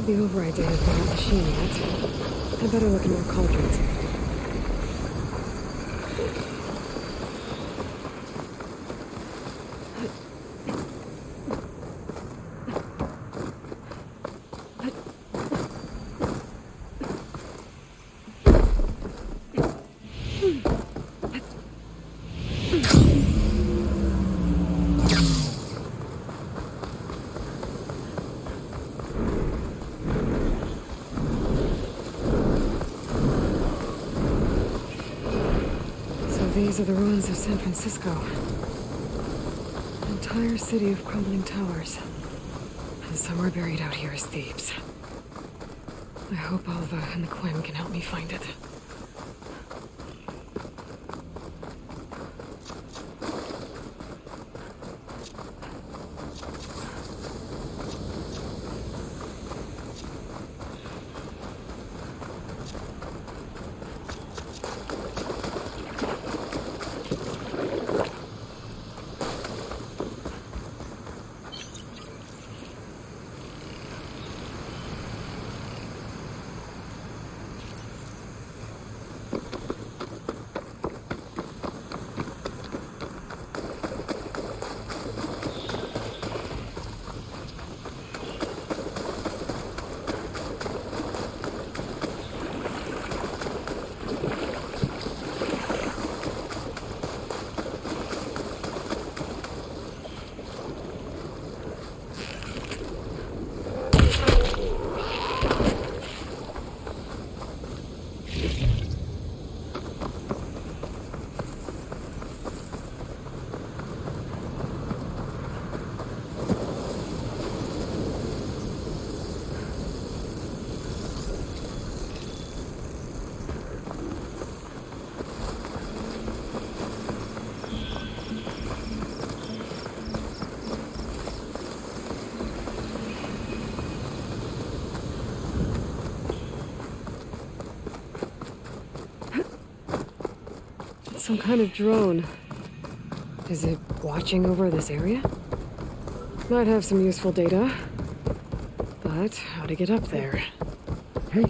The override data for that machine yet. I better look at more cauldrons. These are the ruins of San Francisco. An entire city of crumbling towers. And somewhere buried out here is Thebes. I hope Alva and the Quim can help me find it. Some kind of drone. Is it watching over this area? Might have some useful data. But how to get up there? Hey.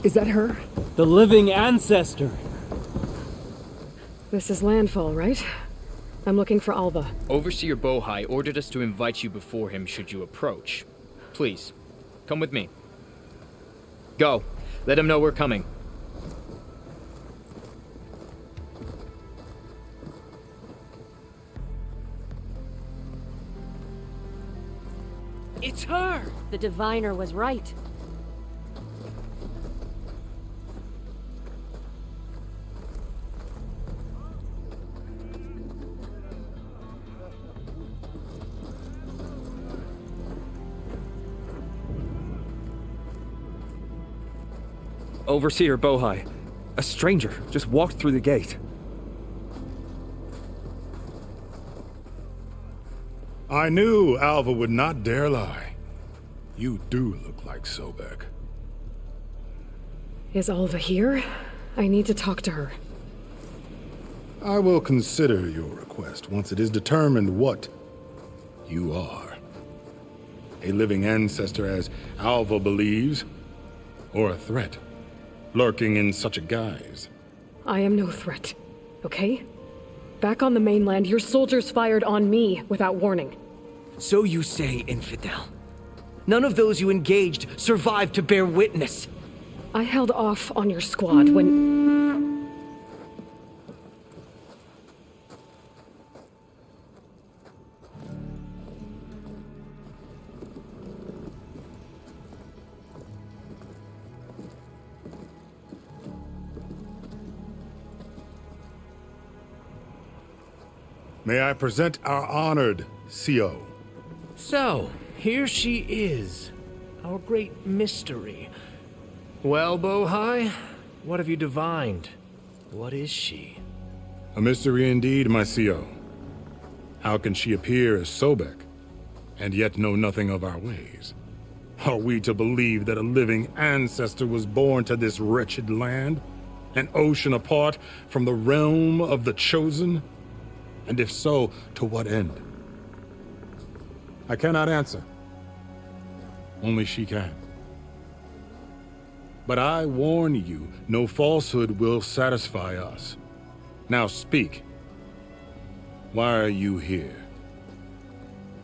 Is that her? The living ancestor. This is landfall, right? I'm looking for Alva. Overseer Bohai ordered us to invite you before him should you approach. Please, come with me. Go. Let him know we're coming. It's her! The diviner was right. Overseer Bohai. A stranger just walked through the gate. I knew Alva would not dare lie. You do look like Sobek. Is Alva here? I need to talk to her. I will consider your request once it is determined what you are. A living ancestor, as Alva believes, or a threat, lurking in such a guise. I am no threat, okay? Back on the mainland, your soldiers fired on me without warning. So you say, infidel. None of those you engaged survived to bear witness. I held off on your squad when... May I present our honored CO. So, here she is, our great mystery. Well, Bohai, what have you divined? What is she? A mystery indeed, my CO. How can she appear as Sobek, and yet know nothing of our ways? Are we to believe that a living ancestor was born to this wretched land, an ocean apart from the realm of the Chosen? And if so, to what end? I cannot answer. Only she can. But I warn you, no falsehood will satisfy us. Now speak. Why are you here?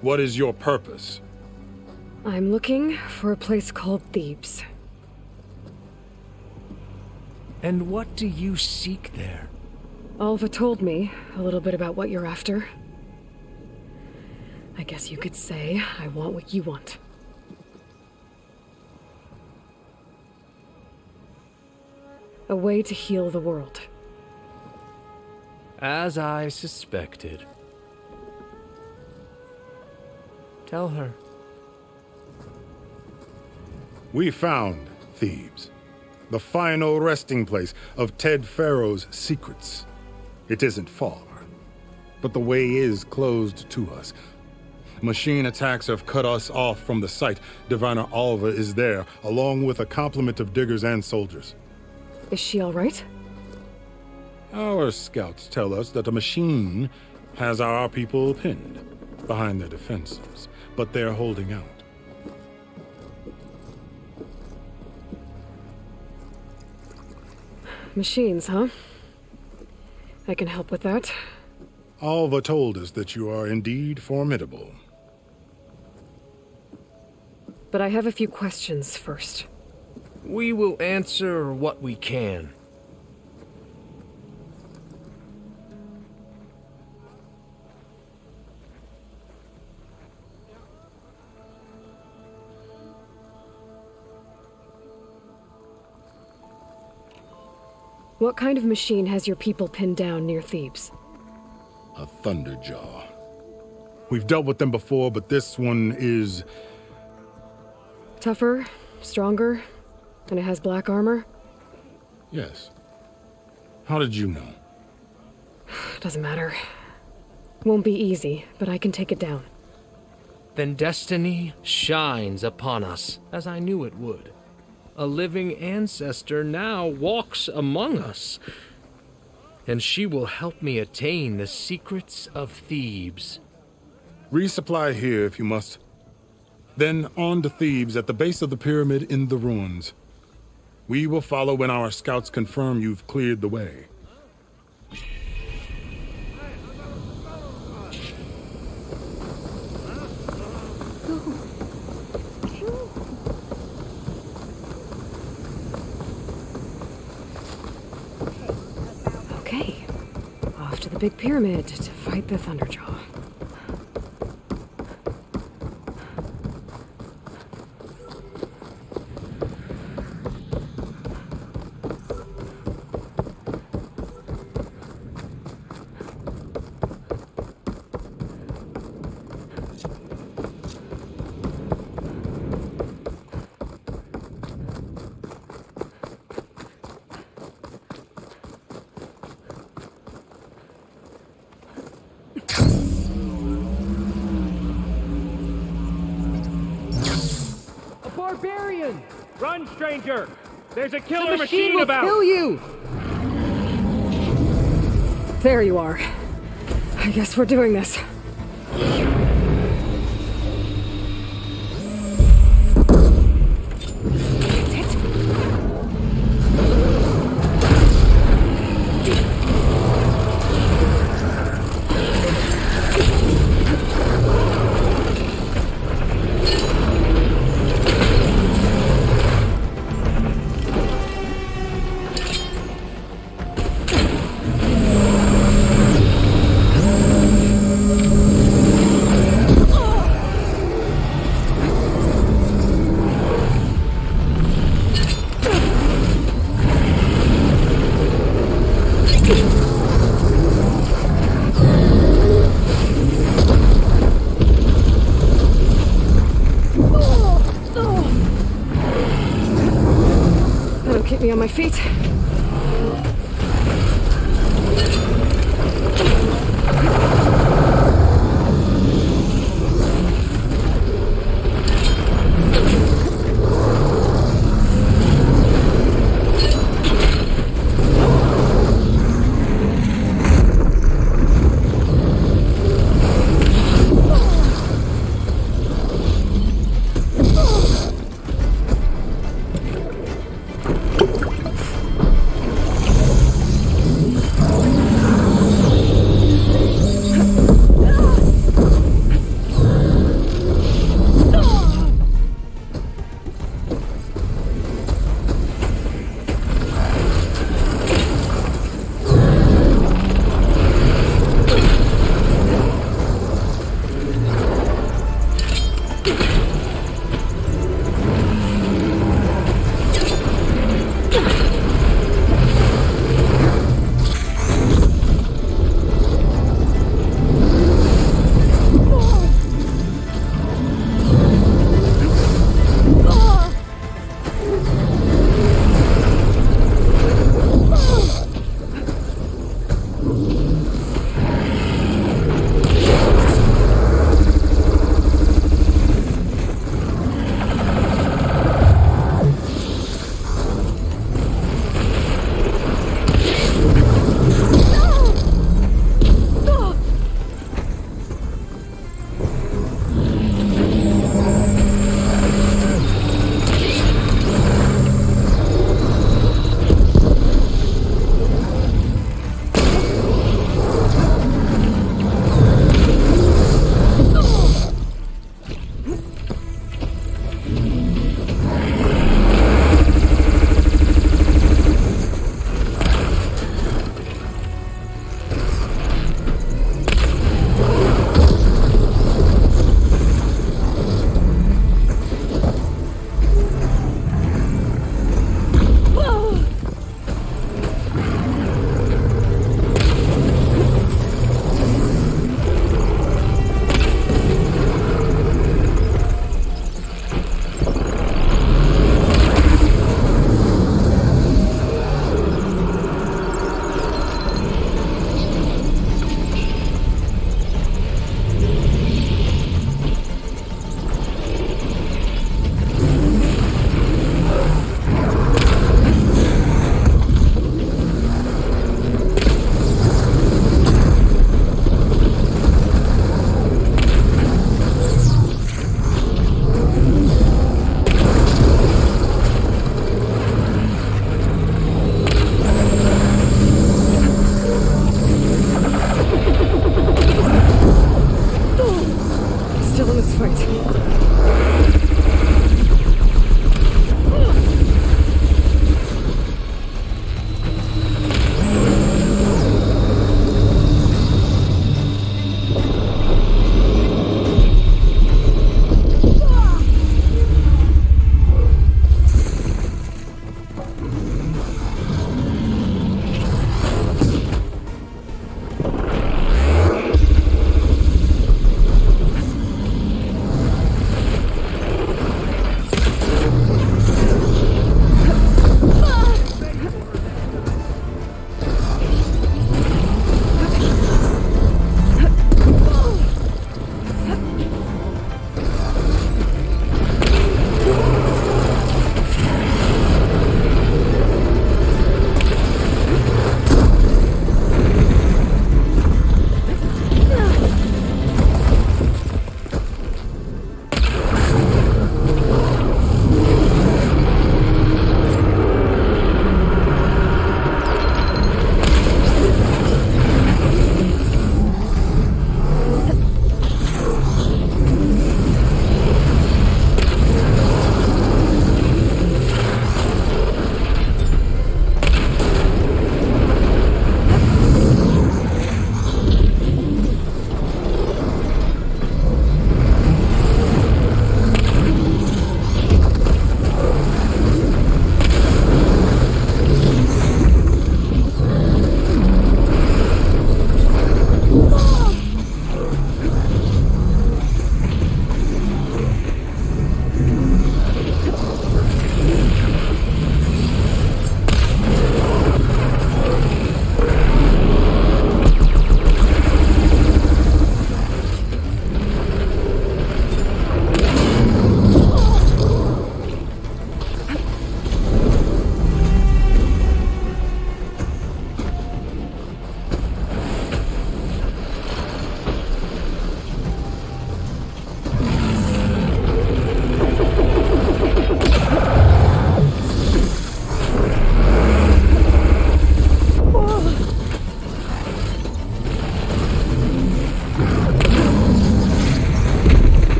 What is your purpose? I'm looking for a place called Thebes. And what do you seek there? Alva told me a little bit about what you're after. I guess you could say I want what you want. A way to heal the world. As I suspected. Tell her. We found Thebes, the final resting place of Ted Pharaoh's secrets. It isn't far, but the way is closed to us. Machine attacks have cut us off from the site. Diviner Alva is there, along with a complement of diggers and soldiers. Is she all right? Our scouts tell us that a machine has our people pinned behind their defenses, but they're holding out. Machines, huh? I can help with that. Alva told us that you are indeed formidable. But I have a few questions first. We will answer what we can. What kind of machine has your people pinned down near Thebes? A Thunderjaw. We've dealt with them before, but this one is... Tougher, stronger, and it has black armor? Yes. How did you know? Doesn't matter. Won't be easy, but I can take it down. Then destiny shines upon us, as I knew it would. A living ancestor now walks among us, and she will help me attain the secrets of Thebes. Resupply here if you must. Then on to Thebes at the base of the pyramid in the ruins. We will follow when our scouts confirm you've cleared the way. Okay. Off to the big pyramid to fight the Thunderjaw. Barbarian! Run, stranger! There's a killer The machine will about! kill you! There you are. I guess we're doing this. That's it. That'll keep me on my feet.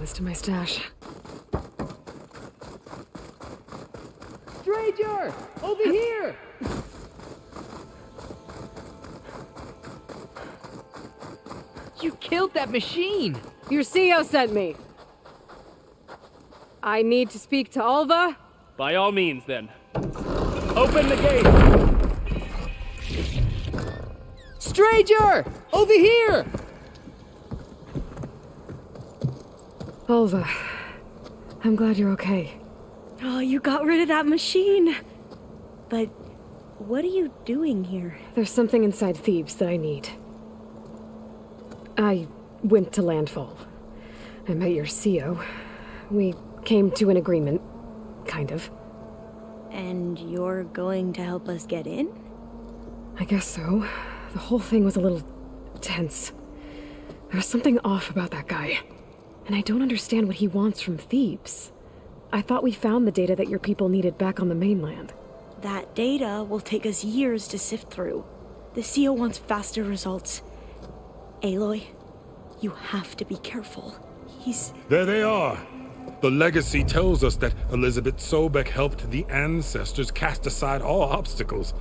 this to my stash. Stranger! Over here! You killed that machine! Your CEO sent me. I need to speak to Alva. By all means, then. Open the gate! Stranger! Over here! Alva, I'm glad you're okay. Oh, you got rid of that machine. But what are you doing here? There's something inside Thebes that I need. I went to landfall. I met your CEO. We came to an agreement, kind of. And you're going to help us get in? I guess so. The whole thing was a little tense. There was something off about that guy. And I don't understand what he wants from Thebes. I thought we found the data that your people needed back on the mainland. That data will take us years to sift through. The CEO wants faster results. Aloy, you have to be careful. There they are. The legacy tells us that Elizabeth Sobek helped the ancestors cast aside all obstacles.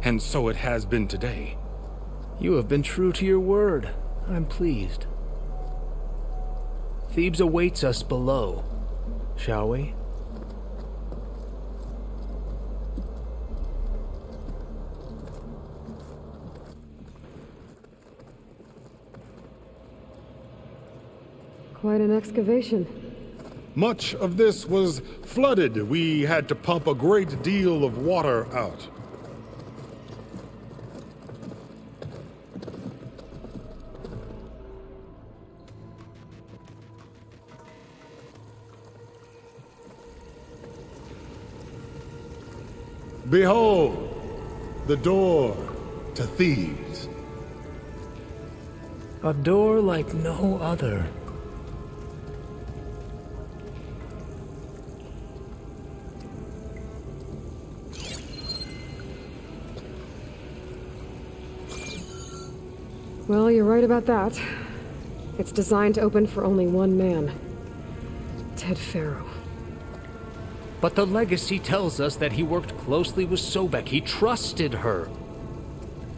And so it has been today. You have been true to your word. I'm pleased. Thebes awaits us below. Shall we? Quite an excavation. Much of this was flooded. We had to pump a great deal of water out. Behold, the door to Thebes. A door like no other. Well, you're right about that. It's designed to open for only one man. Ted Farrow. But the legacy tells us that he worked closely with Sobek. He trusted her.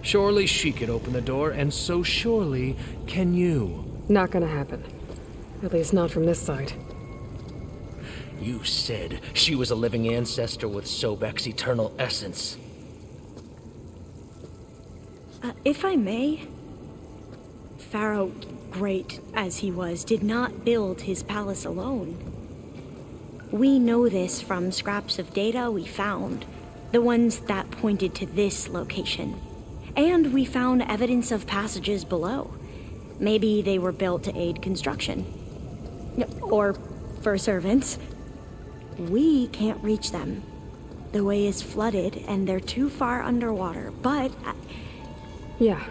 Surely she could open the door, and so surely can you. Not gonna happen. At least not from this side. You said she was a living ancestor with Sobek's eternal essence. If I may, Pharaoh, great as he was, did not build his palace alone. We know this from scraps of data we found, the ones that pointed to this location. And we found evidence of passages below. Maybe they were built to aid construction. Or for servants. We can't reach them. The way is flooded and they're too far underwater, but... Yeah.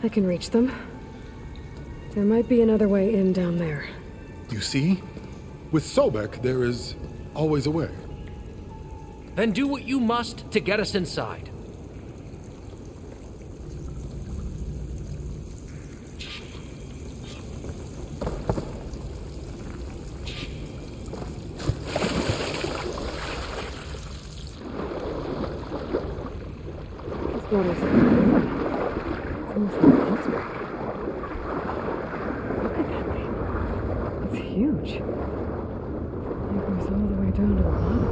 I can reach them. There might be another way in down there. You see? With Sobek, there is always a way. Then do what you must to get us inside. This water's almost like a desert. Look at that thing. It's huge. It goes all the way down to the bottom.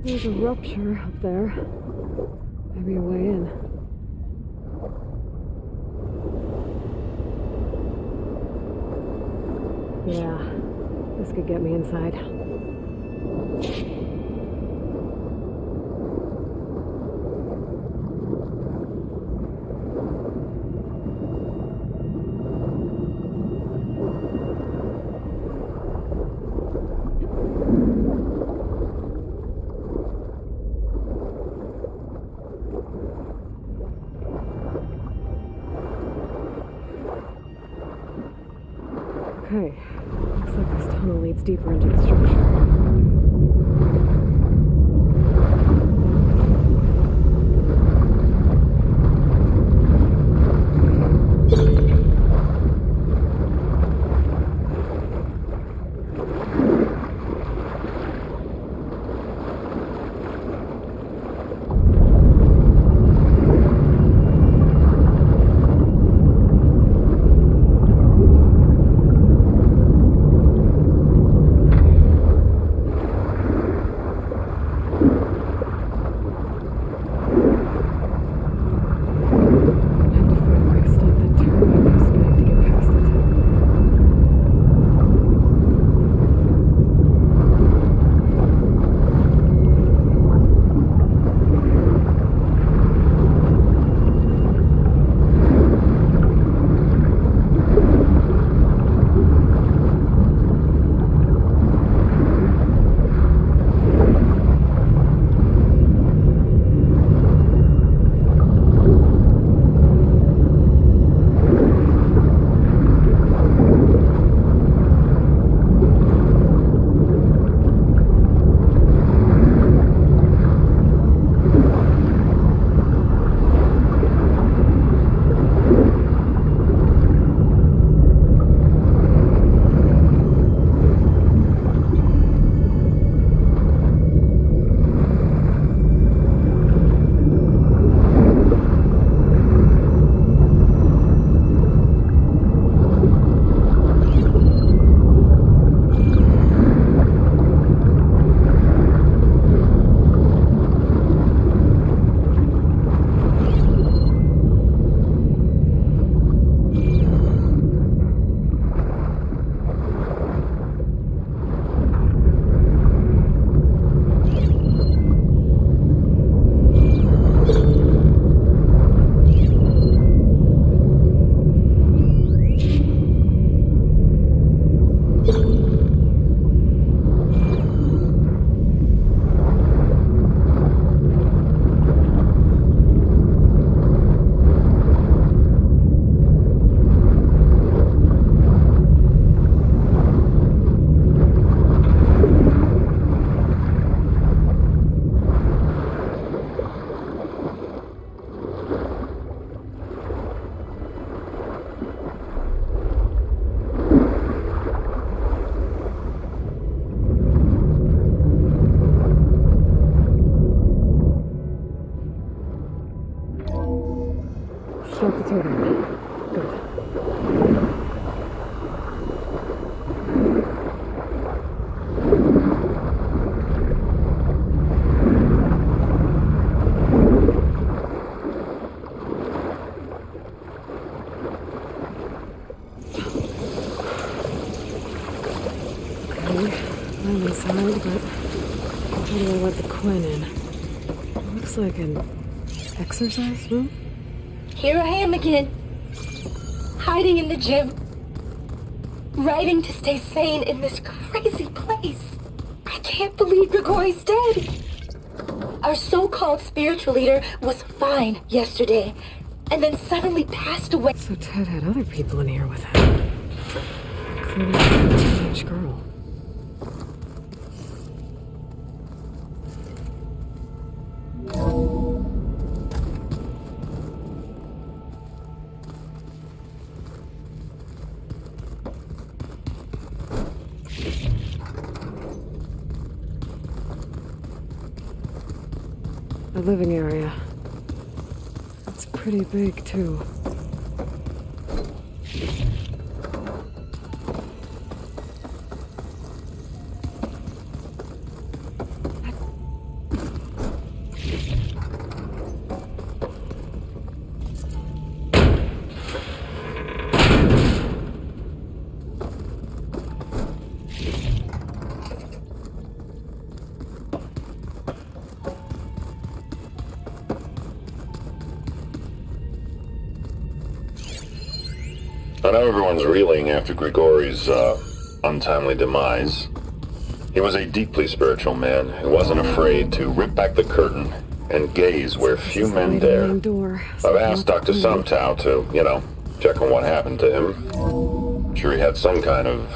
There's a rupture up there. Maybe a way in. Yeah, this could get me inside. deeper into the structure. I'm inside, but how do I let the Quinn in? It looks like an exercise room. Here I am again, hiding in the gym, writing to stay sane in this crazy place. I can't believe Grigori's dead. Our so-called spiritual leader was fine yesterday, and then suddenly passed away. So Ted had other people in here with him, including a teenage girl. The living area. It's pretty big, too. I know everyone's reeling after Grigori's untimely demise. He was a deeply spiritual man who wasn't afraid to rip back the curtain and gaze where few men dare. I've asked Dr. Sumtow to, check on what happened to him. I'm sure he had some kind of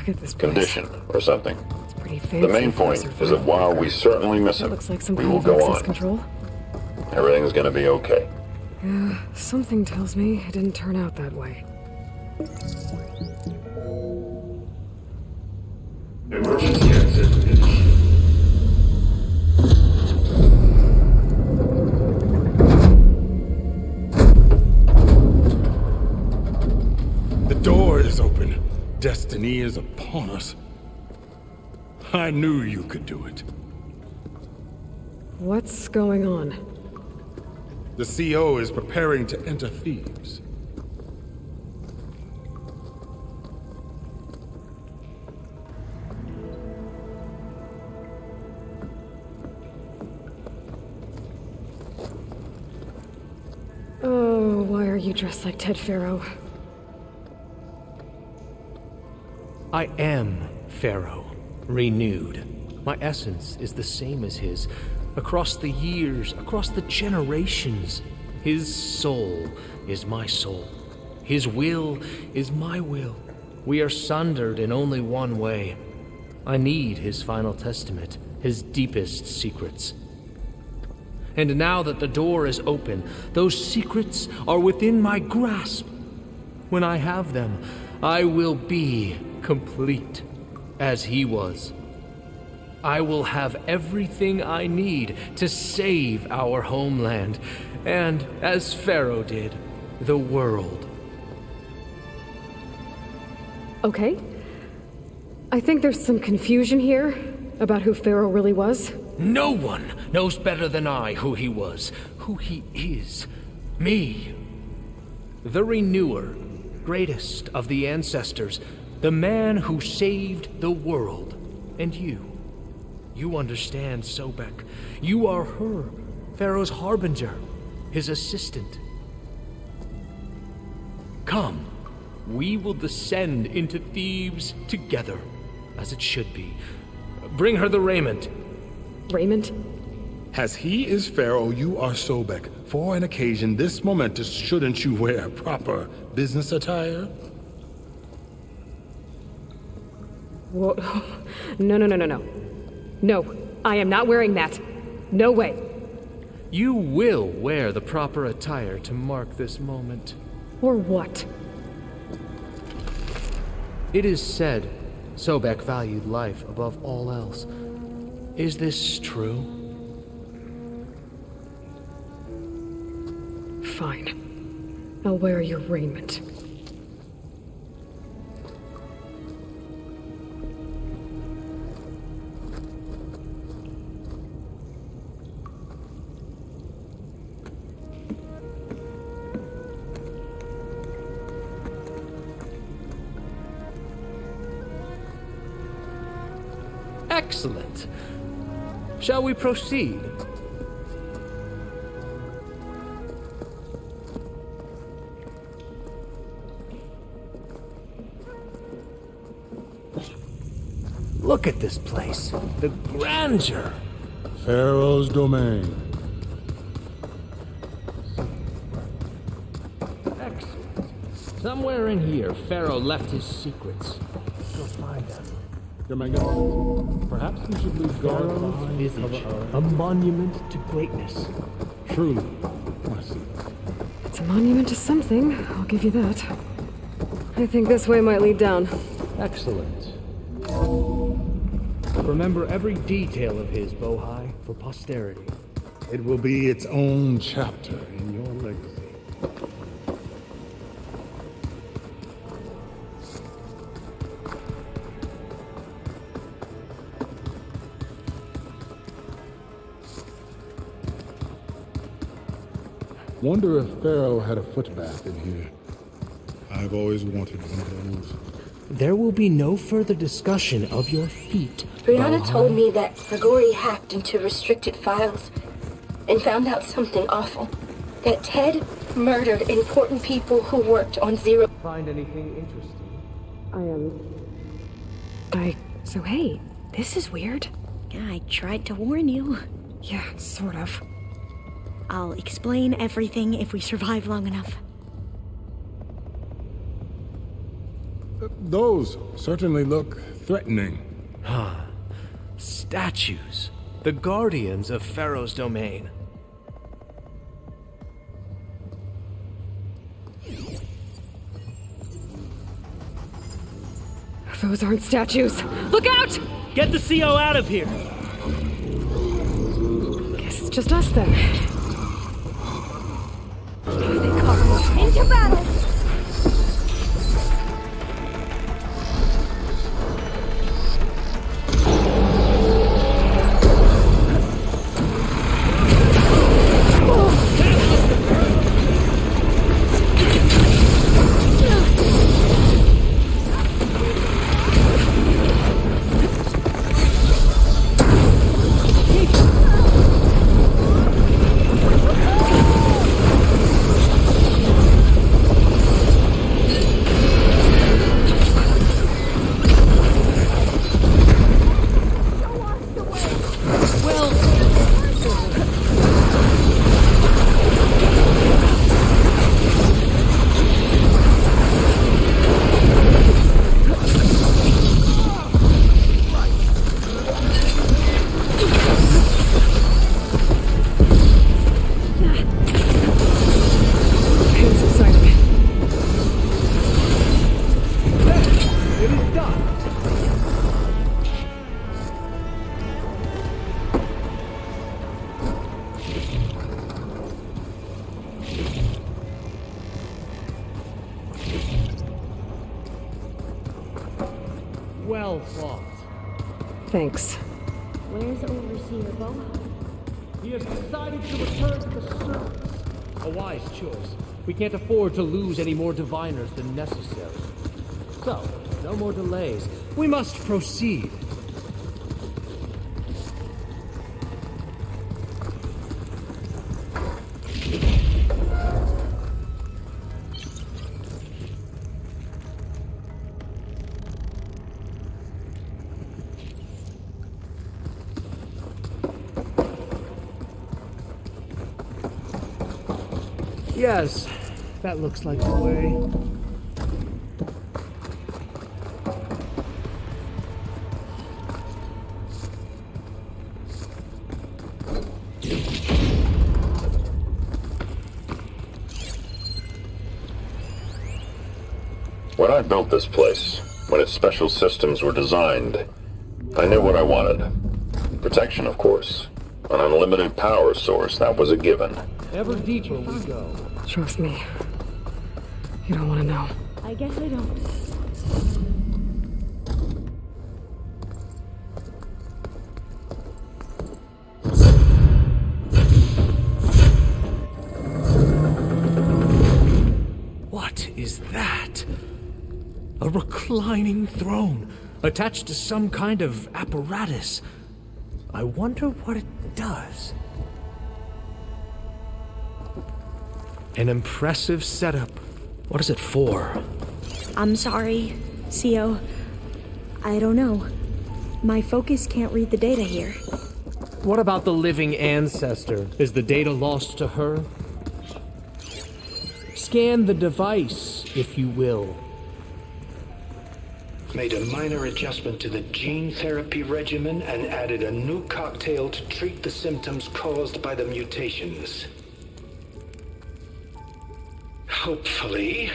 look at this place. condition or something. It's pretty fancy. The main for a point is that survival. while we certainly miss That him, looks like some we kind will of go access on. control. Everything's gonna be okay. Yeah, something tells me it didn't turn out that way. Emergency exit is The door is open. Destiny is upon us. I knew you could do it. What's going on? The CO is preparing to enter Thebes. Oh, why are you dressed like Ted Pharaoh? I am Pharaoh, renewed. My essence is the same as his. Across the years, across the generations, his soul is my soul. His will is my will. We are sundered in only one way. I need his final testament, his deepest secrets. And now that the door is open, those secrets are within my grasp. When I have them, I will be complete, as he was. I will have everything I need to save our homeland, and, as Pharaoh did, the world. Okay. I think there's some confusion here about who Pharaoh really was. No one knows better than I who he was, who he is. Me. The Renewer, greatest of the ancestors, the man who saved the world. And you. You understand, Sobek. You are her, Pharaoh's harbinger, his assistant. Come, we will descend into Thebes together, as it should be. Bring her the raiment. Raiment? As he is Pharaoh, you are Sobek. For an occasion this momentous, shouldn't you wear proper business attire? Whoa. No. No, I am not wearing that. No way. You will wear the proper attire to mark this moment. Or what? It is said Sobek valued life above all else. Is this true? Fine. I'll wear your raiment. Excellent. Shall we proceed? Look at this place. The grandeur. Pharaoh's domain. Excellent. Somewhere in here, Pharaoh left his secrets. Go find them. Your Magnificence, perhaps we should leave guard behind Visage, a monument to greatness. Truly, I see. It's a monument to something, I'll give you that. I think this way might lead down. Excellent. Remember every detail of his, Bohai, for posterity. It will be its own chapter in your legacy. Wonder if Pharaoh had a footbath in here. I've always wanted one of those. There will be no further discussion of your feet. Brianna told me that Grigori hacked into restricted files and found out something awful. That Ted murdered important people who worked on Zero. Find anything interesting? So hey, this is weird. Yeah, I tried to warn you. Yeah, sort of. I'll explain everything if we survive long enough. Those certainly look threatening. Statues. The guardians of Pharaoh's domain. Those aren't statues. Look out! Get the CO out of here! Guess it's just us then. Into battle! Well fought. Thanks. Where's Overseer Boha? He has decided to return to the surface. A wise choice. We can't afford to lose any more diviners than necessary. So, no more delays. We must proceed. Yes, that looks like the way. When I built this place, when its special systems were designed, I knew what I wanted. Protection, of course. An unlimited power source, that was a given. Ever deeper we go. Trust me. You don't want to know. I guess I don't. What is that? A reclining throne, attached to some kind of apparatus. I wonder what it does. An impressive setup. What is it for? I'm sorry, CO. I don't know. My focus can't read the data here. What about the living ancestor? Is the data lost to her? Scan the device, if you will. Made a minor adjustment to the gene therapy regimen and added a new cocktail to treat the symptoms caused by the mutations. Hopefully,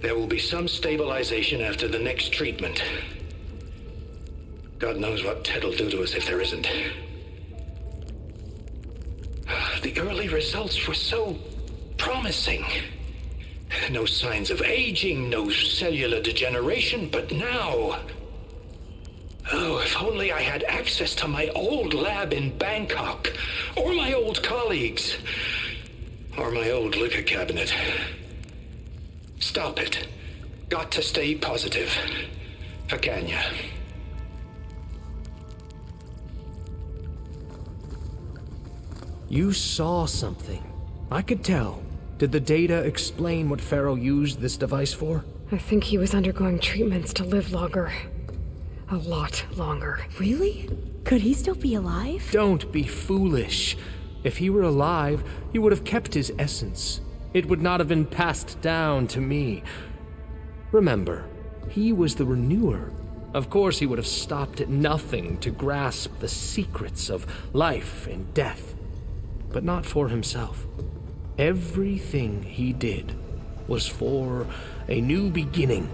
there will be some stabilization after the next treatment. God knows what Ted'll do to us if there isn't. The early results were so promising. No signs of aging, no cellular degeneration, but now... Oh, if only I had access to my old lab in Bangkok, or my old colleagues, or my old liquor cabinet. Stop it. Got to stay positive. Fakanya. You saw something. I could tell. Did the data explain what Pharaoh used this device for? I think he was undergoing treatments to live longer. A lot longer. Really? Could he still be alive? Don't be foolish. If he were alive, he would have kept his essence. It would not have been passed down to me. Remember, He was the renewer. Of course, he would have stopped at nothing to grasp the secrets of life and death, but not for himself. Everything he did was for a new beginning,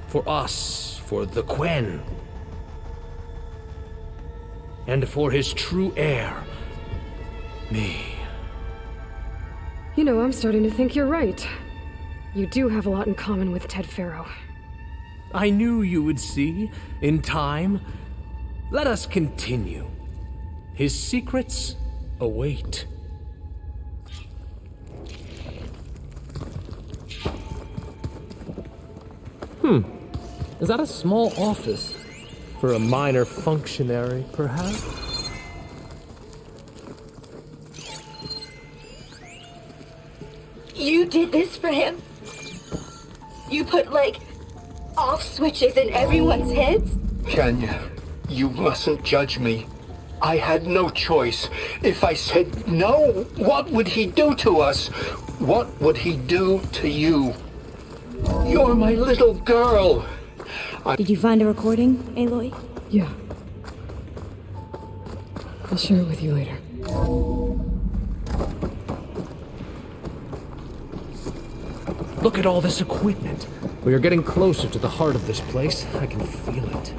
for us, for the Quen, and for his true heir, me. You know, I'm starting to think you're right. You do have a lot in common with Ted Farrow. I knew you would see, in time. Let us continue. His secrets await. Is that a small office? For a minor functionary, perhaps? You did this for him? You put, like, off switches in everyone's heads? Kenya, you mustn't judge me. I had no choice. If I said no, what would he do to us? What would he do to you? You're my little girl. Did you find a recording, Aloy? Yeah. I'll share it with you later. Look at all this equipment. We are getting closer to the heart of this place. I can feel it.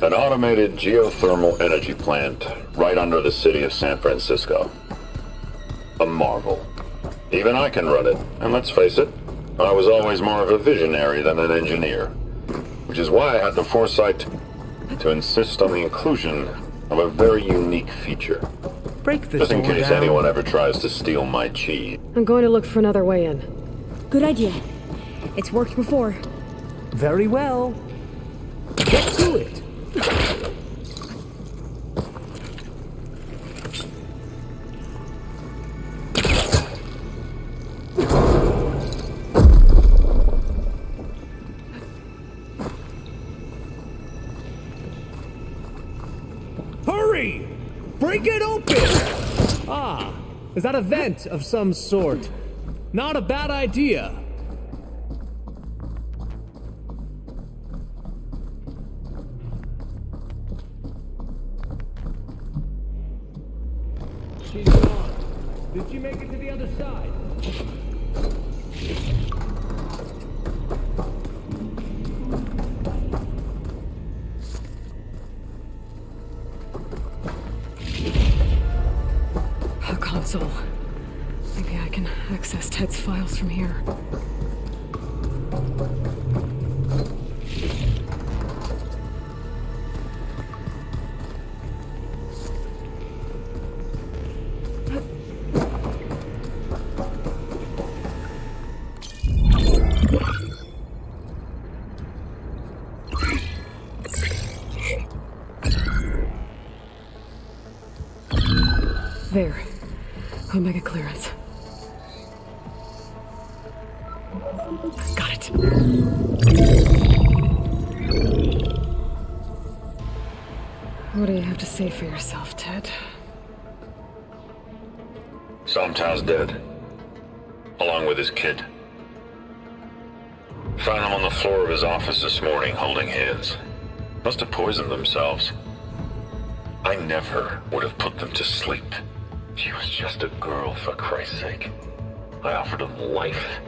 An automated geothermal energy plant right under the city of San Francisco. A marvel. Even I can run it, and let's face it, I was always more of a visionary than an engineer, which is why I had the foresight to insist on the inclusion of a very unique feature. Break the Just in door case down. anyone ever tries to steal my cheese. I'm going to look for another way in. Good idea. It's worked before. Very well. Get to it. Hurry! Break it open! Ah, is that a vent of some sort? Not a bad idea. She's gone. Did she make it to the other side? A console. Maybe I can access Ted's files from here. There. Omega clearance. Got it. What do you have to say for yourself, Ted? Somtown's dead, along with his kid. Found him on the floor of his office this morning, holding hands. Must have poisoned themselves. I never would have put them to sleep. She was just a girl, for Christ's sake. I offered them life,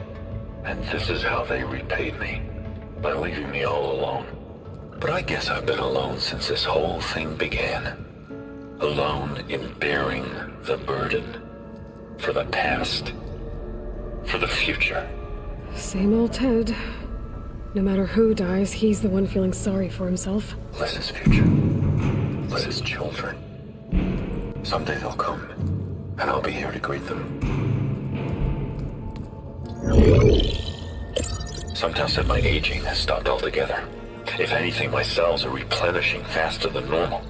and this is how they repaid me, by leaving me all alone. But I guess I've been alone since this whole thing began. Alone in bearing the burden. For the past. For the future. Same old Ted. No matter who dies, he's the one feeling sorry for himself. Liz's future. Liz's children. Someday they'll come, and I'll be here to greet them. Sometimes said my aging has stopped altogether. If anything, my cells are replenishing faster than normal.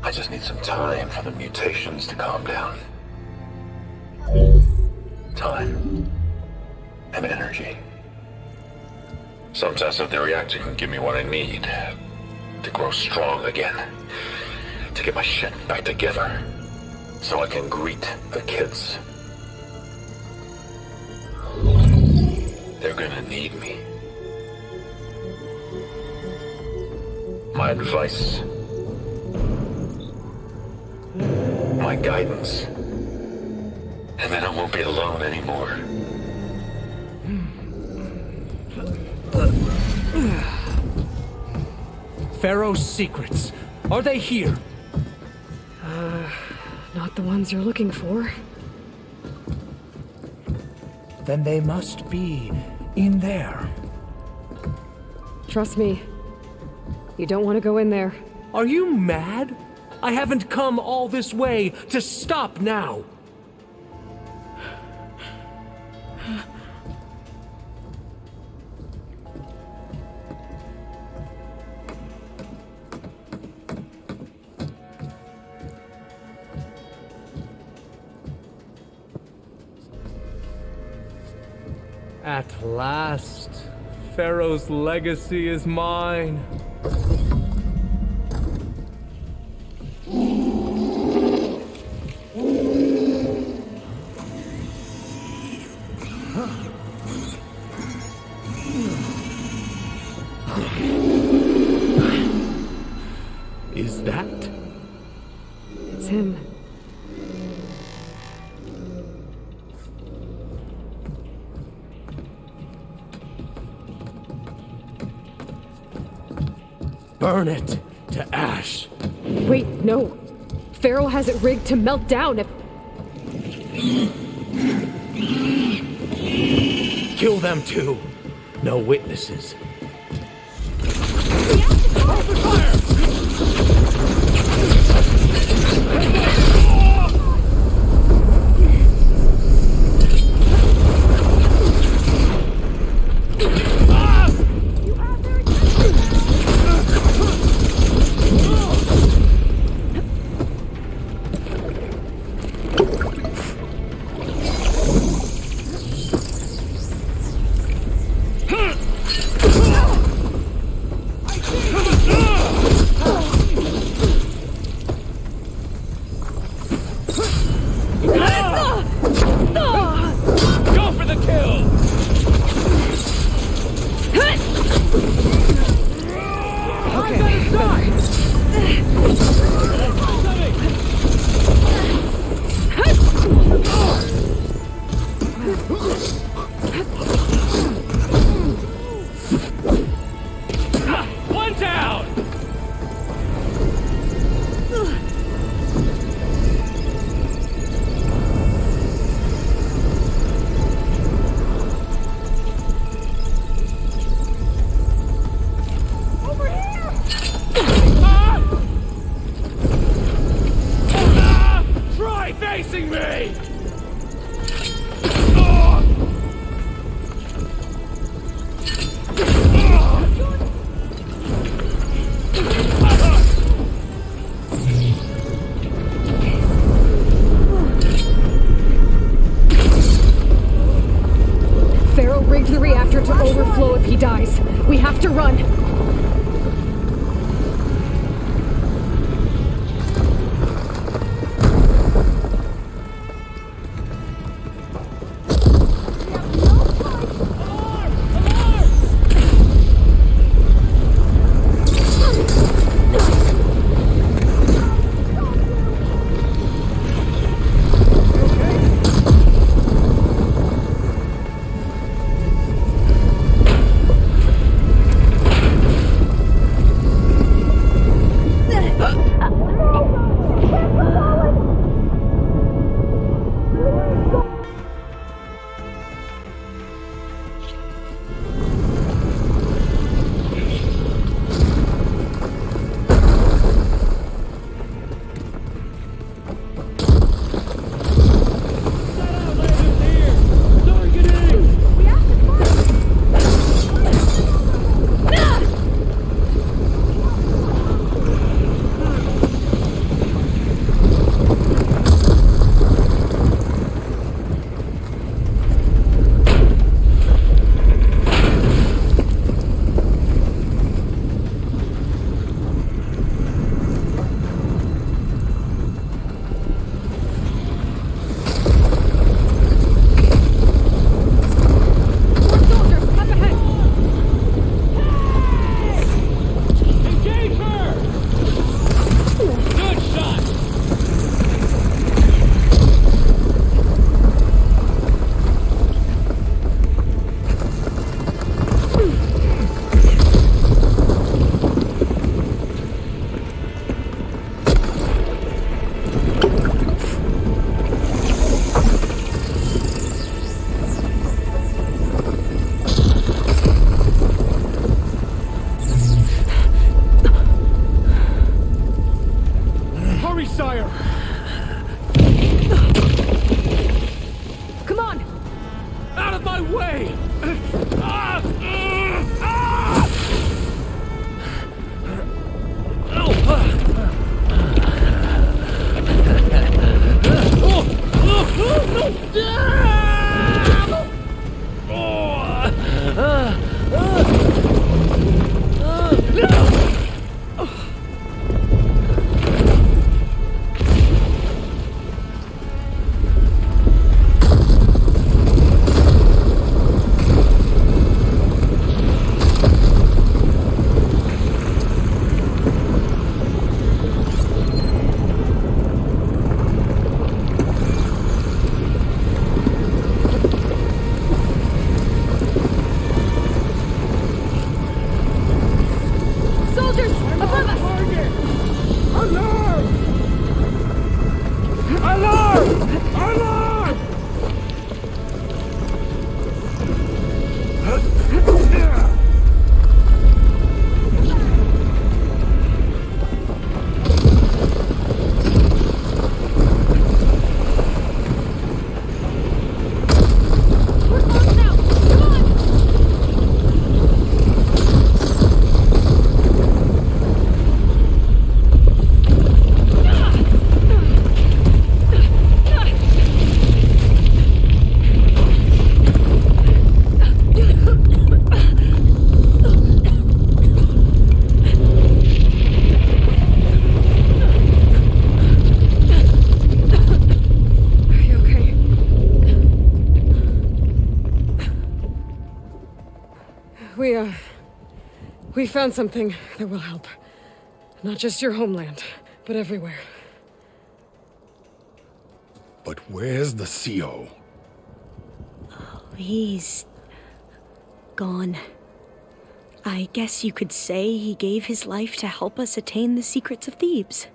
I just need some time for the mutations to calm down. Time. And energy. Some test of the reactor can give me what I need to grow strong again. To get my shit back together. So I can greet the kids. They're gonna need me. My advice. My guidance. And then I won't be alone anymore. Pharaoh's secrets. Are they here? Not the ones you're looking for. Then they must be in there. Trust me. You don't want to go in there. Are you mad? I haven't come all this way to stop now. At last, Pharaoh's legacy is mine. Is that? It's him. Burn it to ash. Wait, no. Pharaoh has it rigged to melt down if... Kill them too. No witnesses. Open fire! here! Come on! Out of my way! Soldiers! Above us! Alarm! Alarm! Alarm! We're close now! Come on! Are you okay? We found something that will help. Not just your homeland, but everywhere. But where's the CO? He's gone. I guess you could say he gave his life to help us attain the secrets of Thebes.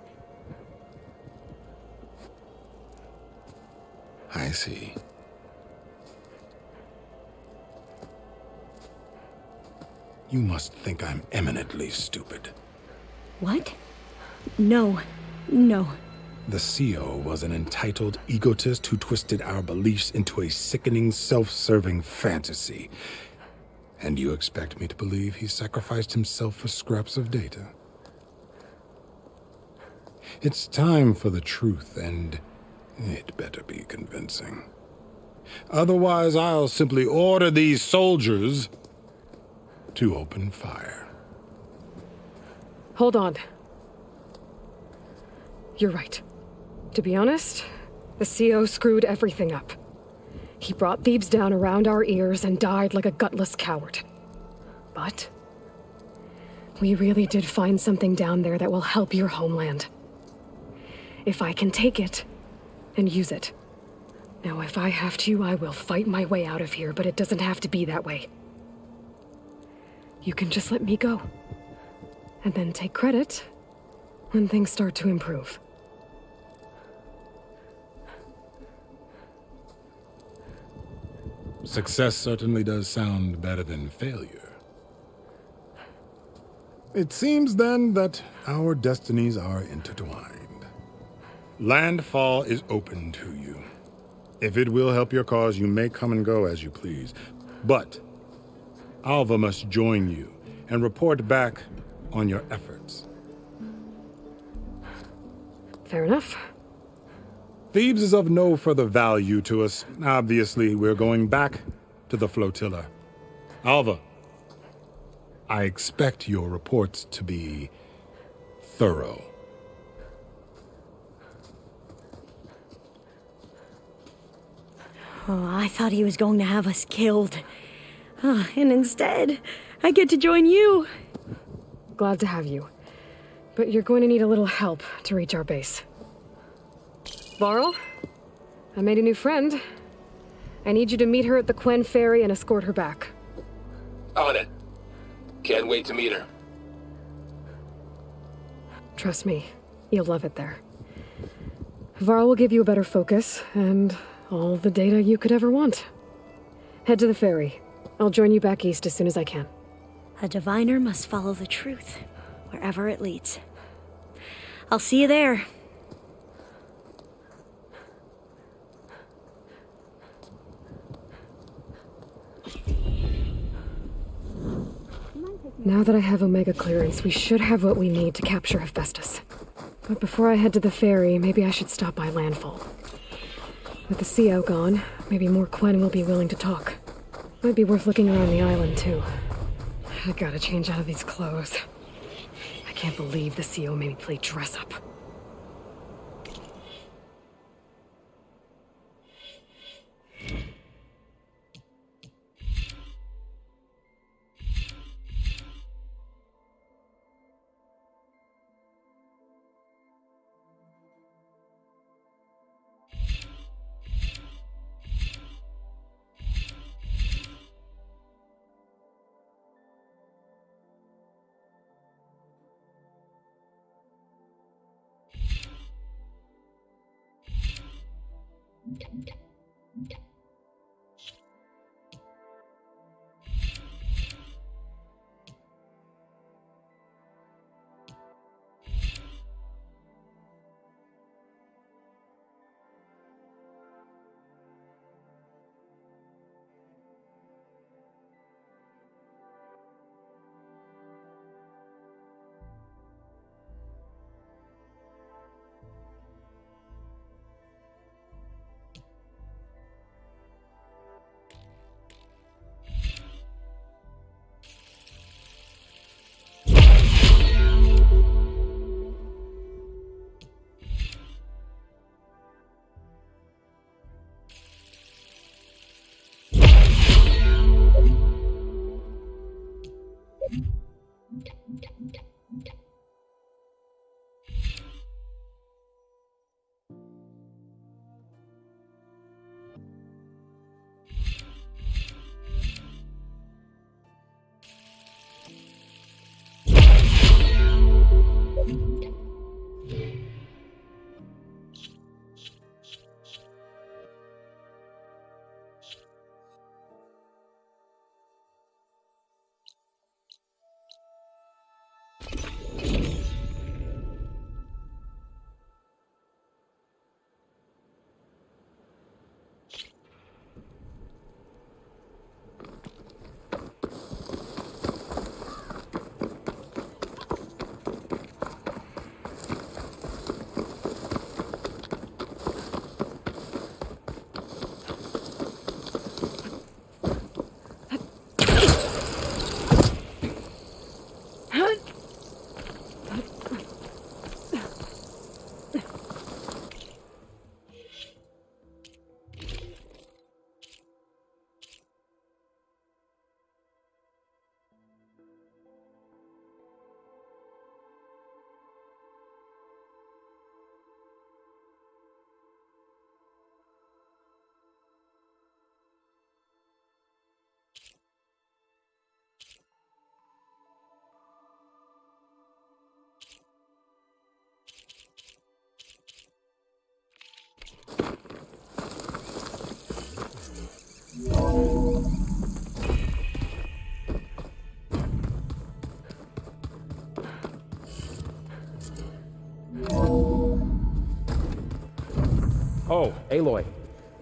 I see. You must think I'm eminently stupid. What? No. No. The CO was an entitled egotist who twisted our beliefs into a sickening, self-serving fantasy. And you expect me to believe he sacrificed himself for scraps of data? It's time for the truth, and it better be convincing. Otherwise, I'll simply order these soldiers to open fire. Hold on. You're right. To be honest, the CO screwed everything up. He brought Thebes down around our ears and died like a gutless coward. But we really did find something down there that will help your homeland. If I can take it and use it. Now, if I have to, I will fight my way out of here, but it doesn't have to be that way. You can just let me go. And then take credit when things start to improve. Success certainly does sound better than failure. It seems then that our destinies are intertwined. Landfall is open to you. If it will help your cause, you may come and go as you please. But Alva must join you and report back on your efforts. Fair enough. Thebes is of no further value to us. Obviously, we're going back to the flotilla. Alva, I expect your reports to be thorough. Oh, I thought he was going to have us killed. And instead, I get to join you. Glad to have you. But you're going to need a little help to reach our base. Varl, I made a new friend. I need you to meet her at the Quen Ferry and escort her back. On it. Can't wait to meet her. Trust me, you'll love it there. Varl will give you a better focus and all the data you could ever want. Head to the ferry. I'll join you back east as soon as I can. A diviner must follow the truth, wherever it leads. I'll see you there. Now that I have Omega clearance, we should have what we need to capture Hephaestus. But before I head to the ferry, maybe I should stop by Landfall. With the CO gone, maybe more Quen will be willing to talk. Might be worth looking around the island, too. I gotta change out of these clothes. I can't believe the CO made me play dress-up. Oh, Aloy.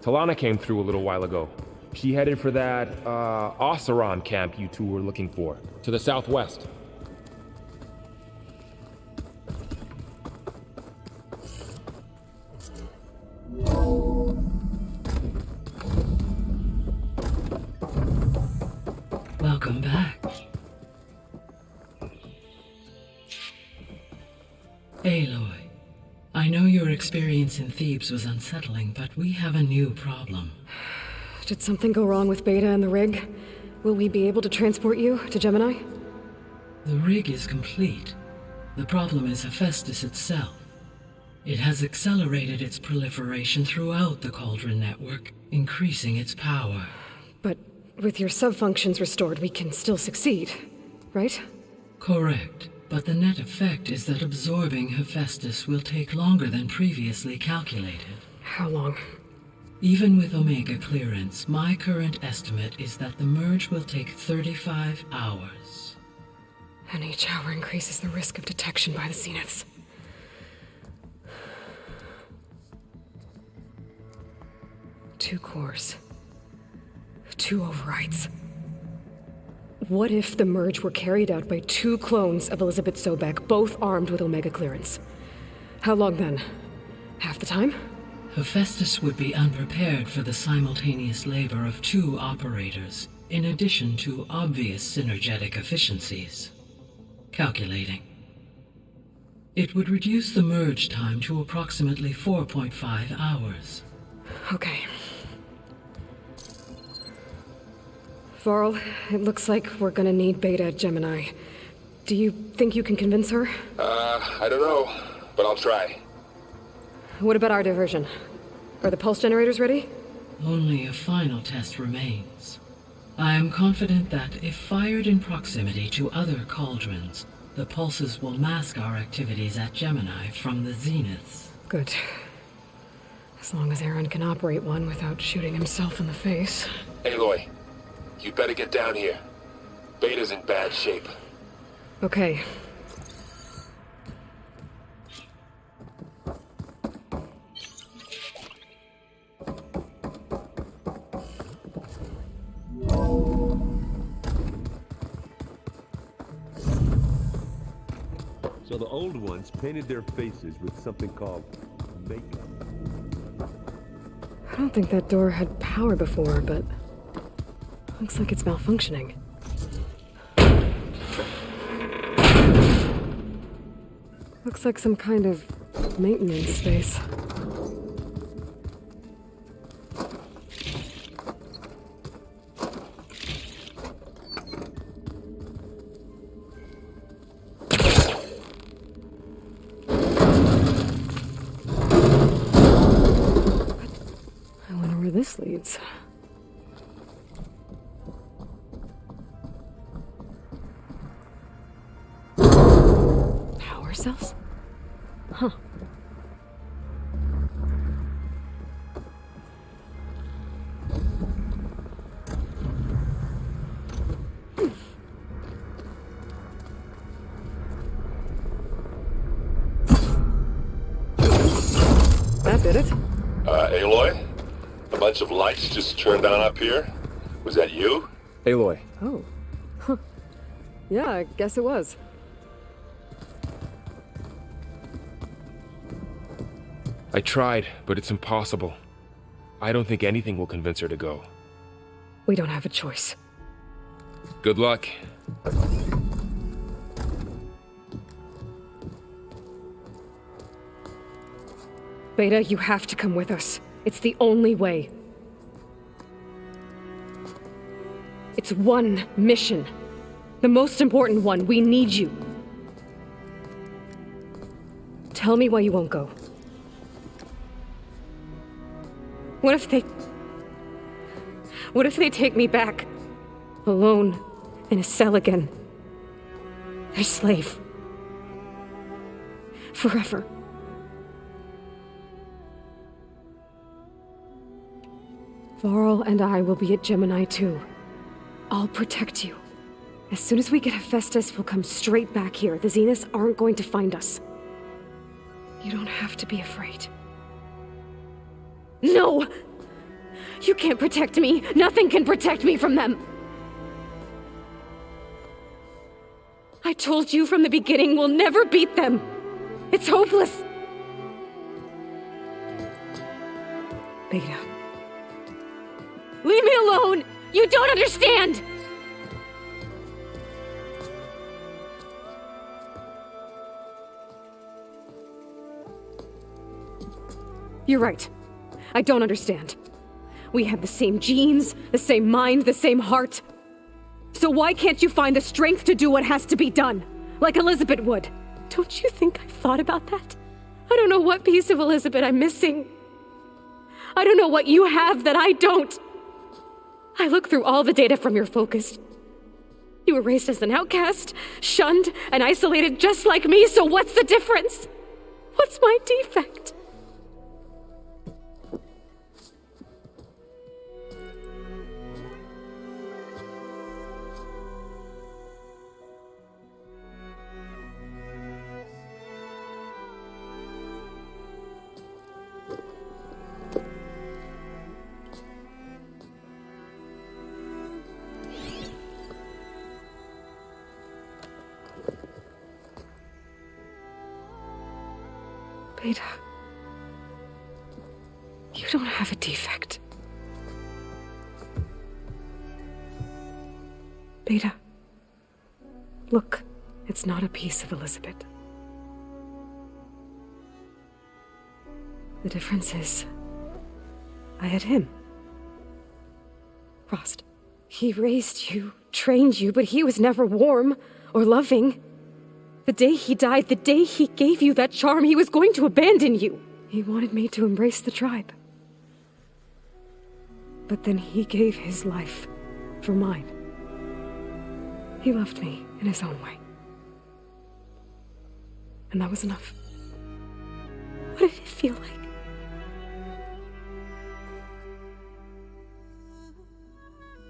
Talana came through a little while ago. She headed for that, Oseron camp you two were looking for, to the southwest. Welcome back. Aloy, I know your experience in Thebes was unsettling, but we have a new problem. Did something go wrong with Beta and the rig? Will we be able to transport you to Gemini? The rig is complete. The problem is Hephaestus itself. It has accelerated its proliferation throughout the Cauldron network, increasing its power. But with your subfunctions restored, we can still succeed, right? Correct. But the net effect is that absorbing Hephaestus will take longer than previously calculated. How long? Even with Omega clearance, my current estimate is that the merge will take 35 hours. And each hour increases the risk of detection by the Zeniths. Two cores. 2 overrides. What if the merge were carried out by 2 clones of Elizabeth Sobek, both armed with Omega clearance? How long then? Half the time? Hephaestus would be unprepared for the simultaneous labor of 2 operators, in addition to obvious synergetic efficiencies. Calculating. It would reduce the merge time to approximately 4.5 hours. Okay. Varl, it looks like we're gonna need Beta at Gemini. Do you think you can convince her? I don't know, but I'll try. What about our diversion? Are the pulse generators ready? Only a final test remains. I am confident that if fired in proximity to other cauldrons, the pulses will mask our activities at Gemini from the zeniths. Good. As long as Aaron can operate one without shooting himself in the face. Aloy, you better get down here. Beta's in bad shape. Okay. So the old ones painted their faces with something called makeup. I don't think that door had power before, but looks like it's malfunctioning. Looks like some kind of maintenance space. This leads. Power cells? Huh. That did it. Aloy? A bunch of lights just turned on up here? Was that you? Aloy. Oh. Huh. Yeah, I guess it was. I tried, but it's impossible. I don't think anything will convince her to go. We don't have a choice. Good luck. Beta, you have to come with us. It's the only way. It's one mission. The most important one. We need you. Tell me why you won't go. What if they take me back? Alone, in a cell again. Their slave. Forever. Varl and I will be at Gemini too. I'll protect you. As soon as we get Hephaestus, we'll come straight back here. The Zeniths aren't going to find us. You don't have to be afraid. No! You can't protect me. Nothing can protect me from them. I told you from the beginning we'll never beat them. It's hopeless. Beta. Leave me alone! You don't understand! You're right. I don't understand. We have the same genes, the same mind, the same heart. So why can't you find the strength to do what has to be done? Like Elizabeth would. Don't you think I've thought about that? I don't know what piece of Elizabeth I'm missing. I don't know what you have that I don't. I look through all the data from your focus. You were raised as an outcast, shunned, and isolated just like me, so what's the difference? What's my defect? You don't have a defect. Beta. Look, it's not a piece of Elizabeth. The difference is, I had him. Frost. He raised you, trained you, but he was never warm or loving. The day he died, the day he gave you that charm, he was going to abandon you. He wanted me to embrace the tribe. But then he gave his life for mine. He loved me in his own way. And that was enough. What did it feel like?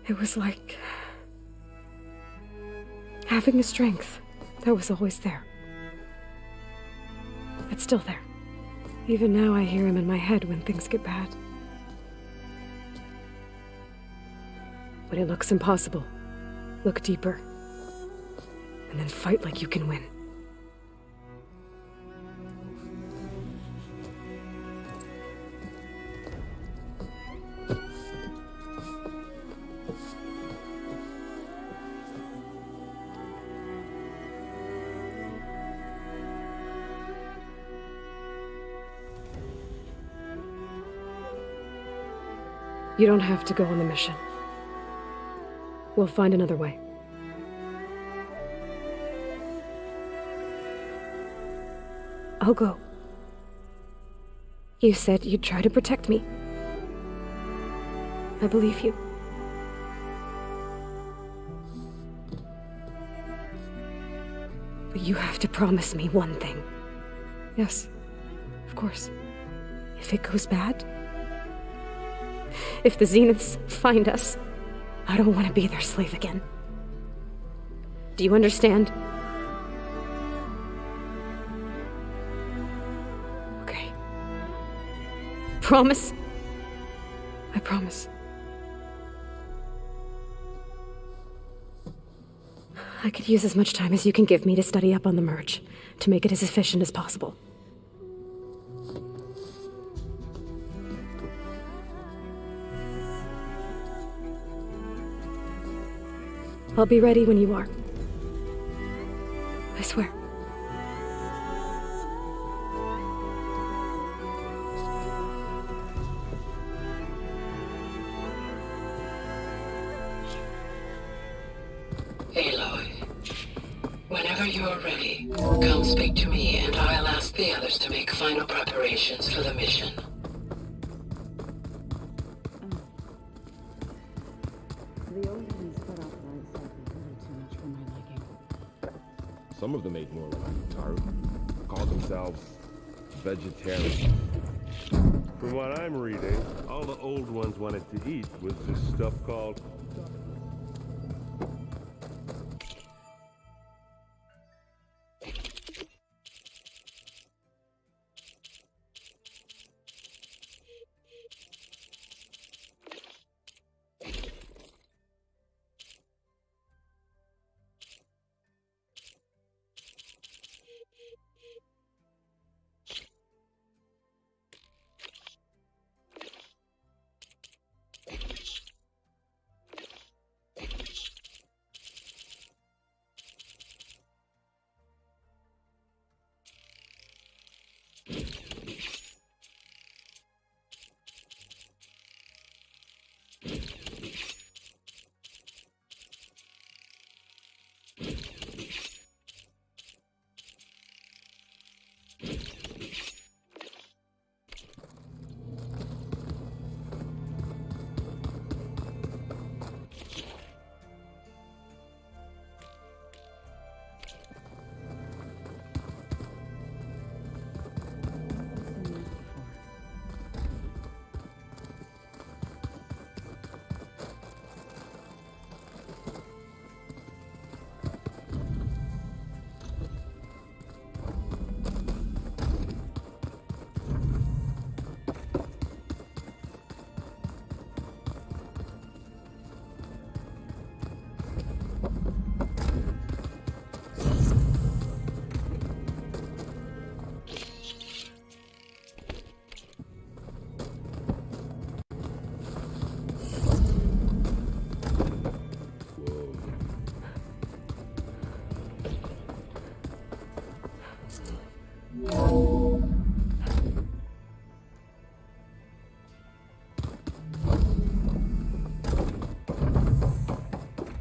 It was like having a strength that was always there. It's still there. Even now I hear him in my head when things get bad. When it looks impossible, look deeper. And then fight like you can win. You don't have to go on the mission. We'll find another way. I'll go. You said you'd try to protect me. I believe you. But you have to promise me one thing. Yes, of course. If it goes bad, if the Zeniths find us, I don't want to be their slave again. Do you understand? Okay. Promise? I promise. I could use as much time as you can give me to study up on the merge, to make it as efficient as possible. I'll be ready when you are. I swear. Aloy, whenever you are ready, come speak to me and I'll ask the others to make final preparations for the mission. Some of them ate more like Taru. Called themselves vegetarian. From what I'm reading, all the old ones wanted to eat was this stuff called...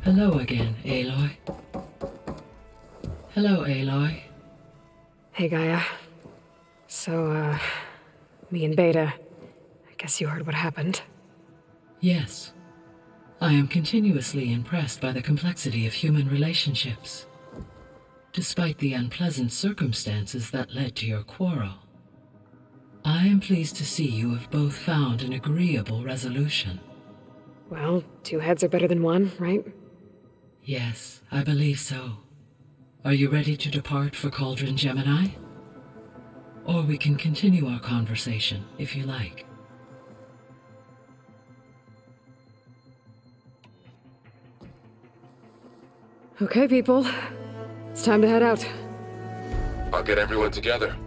Hello again, Aloy. Hello, Aloy. Hey, Gaia. So, me and Beta, I guess you heard what happened. Yes. I am continuously impressed by the complexity of human relationships. Despite the unpleasant circumstances that led to your quarrel, I am pleased to see you have both found an agreeable resolution. Well, 2 heads are better than 1, right? Yes, I believe so. Are you ready to depart for Cauldron Gemini? Or we can continue our conversation, if you like. Okay, people. It's time to head out. I'll get everyone together.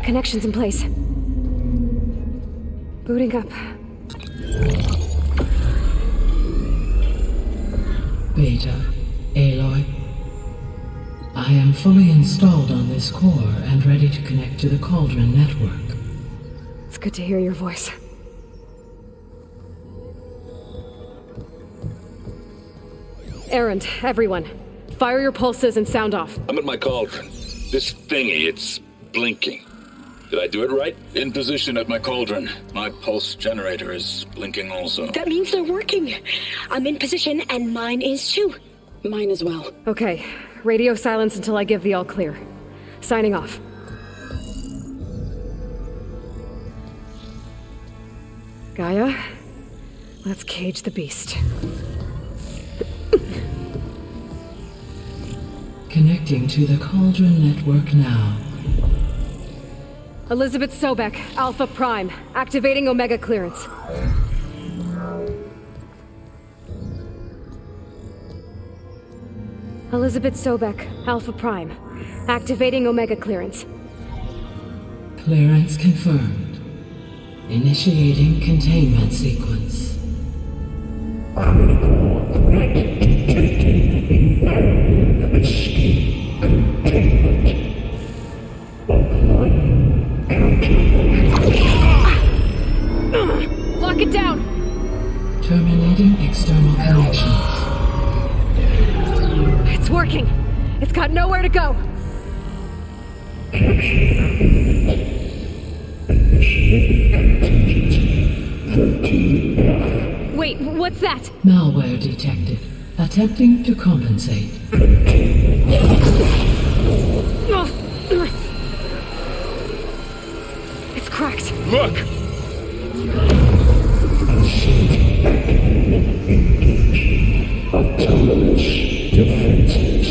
Connections in place. Booting up. Beta, Aloy. I am fully installed on this core and ready to connect to the Cauldron network. It's good to hear your voice. Errand, everyone. Fire your pulses and sound off. I'm at my cauldron. This thingy, it's blinking. Did I do it right? In position at my cauldron. My pulse generator is blinking also. That means they're working. I'm in position, and mine is too. Mine as well. Okay. Radio silence until I give the all clear. Signing off. Gaia, let's cage the beast. Connecting to the Cauldron network now. Elizabeth Sobek, Alpha Prime, activating Omega clearance. Elizabeth Sobek, Alpha Prime, activating Omega clearance. Clearance confirmed. Initiating containment sequence. Lock it down! Terminating external connections. It's working! It's got nowhere to go! Wait, what's that? Malware detected. Attempting to compensate. It's cracked. Look! Autonomous defenses.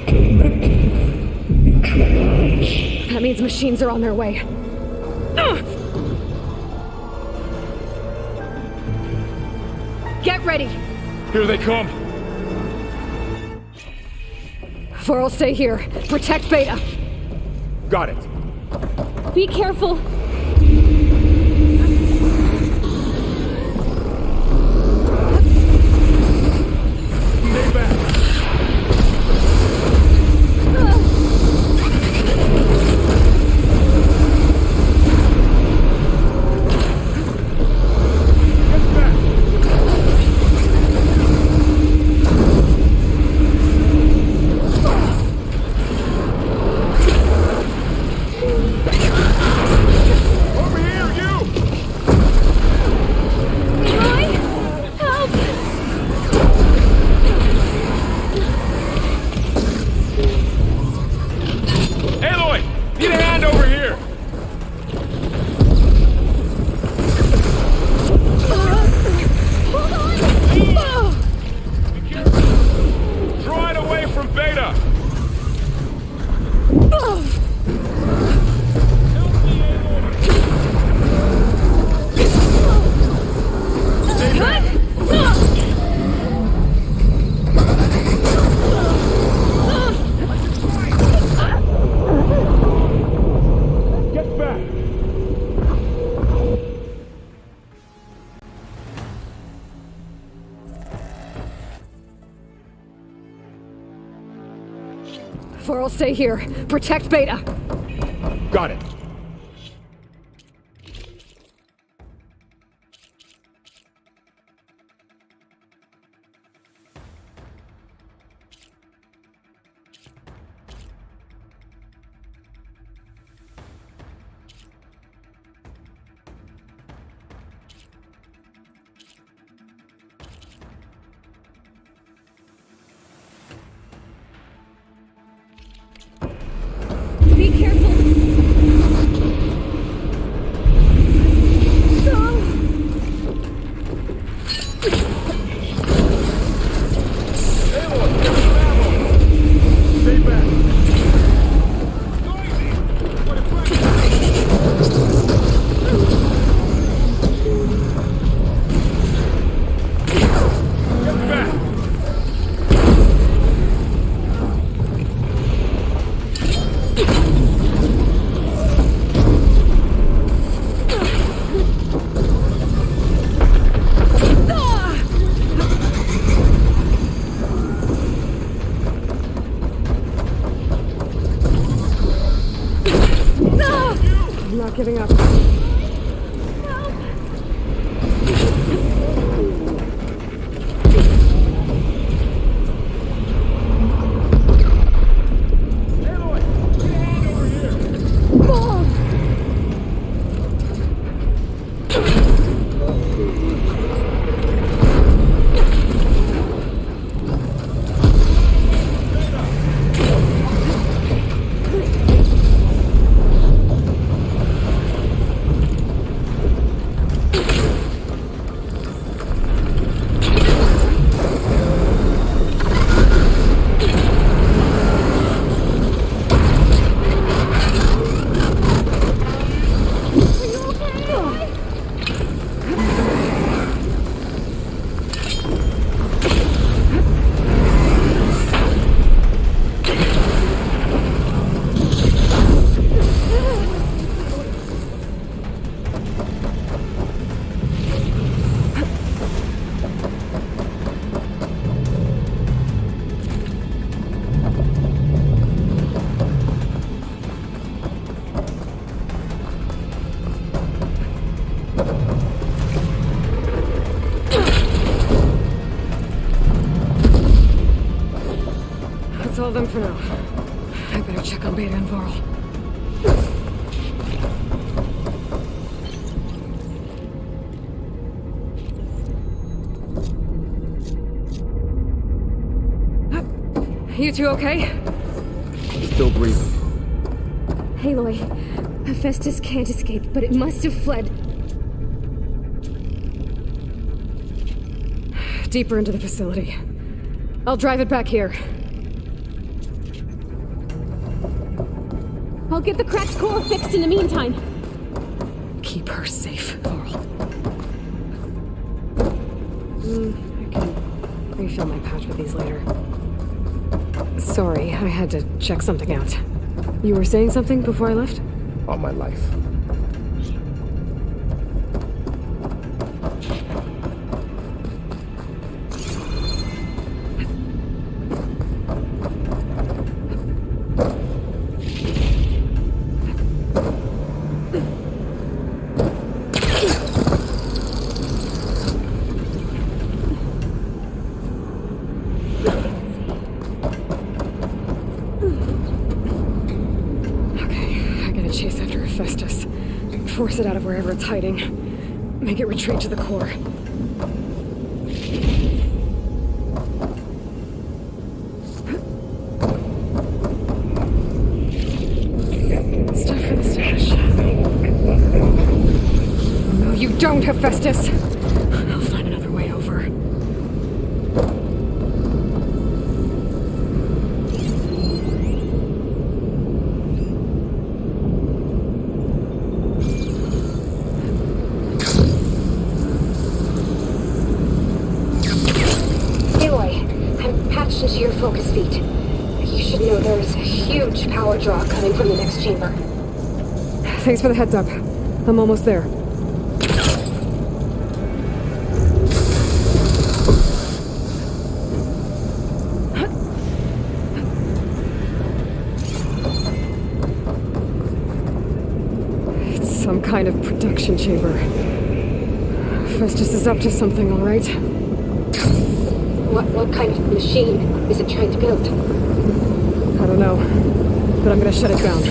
Directive neutralized. That means machines are on their way. Get ready! Here they come! Vor'll stay here. Protect Beta. Got it. Be careful. Stay back. Vorl, stay here. Protect Beta. Got it. Be careful! I'm not giving up. That's all of them for now. I better check on Beta and Vorl. You two okay? Still breathing. Aloy, Hephaestus can't escape, but it must have fled. Deeper into the facility. I'll drive it back here. I'll get the cracked core fixed in the meantime. Keep her safe, Vorl. I can refill my pouch with these later. Sorry, I had to check something out. You were saying something before I left? All my life. Force it out of wherever it's hiding. Make it retreat to the core. Stuff for the stash. No, you don't, Hephaestus! I'll find another way over. Into your focus feed. You should know there's a huge power draw coming from the next chamber. Thanks for the heads up. I'm almost there. kind of production chamber. Festus is up to something, all right? What kind of machine is it trying to build? I don't know, but I'm gonna shut it down.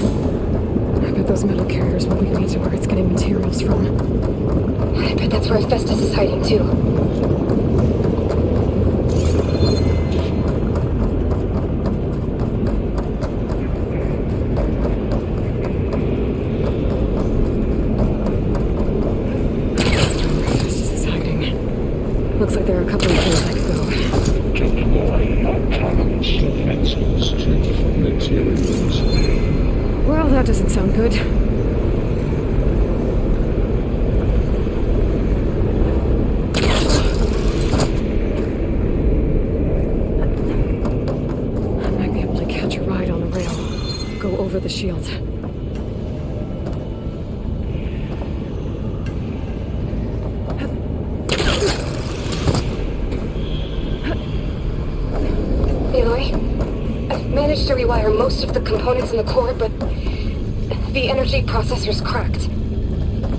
I bet those metal carriers will lead me to where it's getting materials from. I bet that's where Festus is hiding too. Festus is hiding. Looks like there are a couple of places I could go. Deploy autonomous defenses to materials. Well, that doesn't sound good. I might be able to catch a ride on the rail. Go over the shield. Aloy, I've managed to rewire most of the components in the core, but the energy processor's cracked.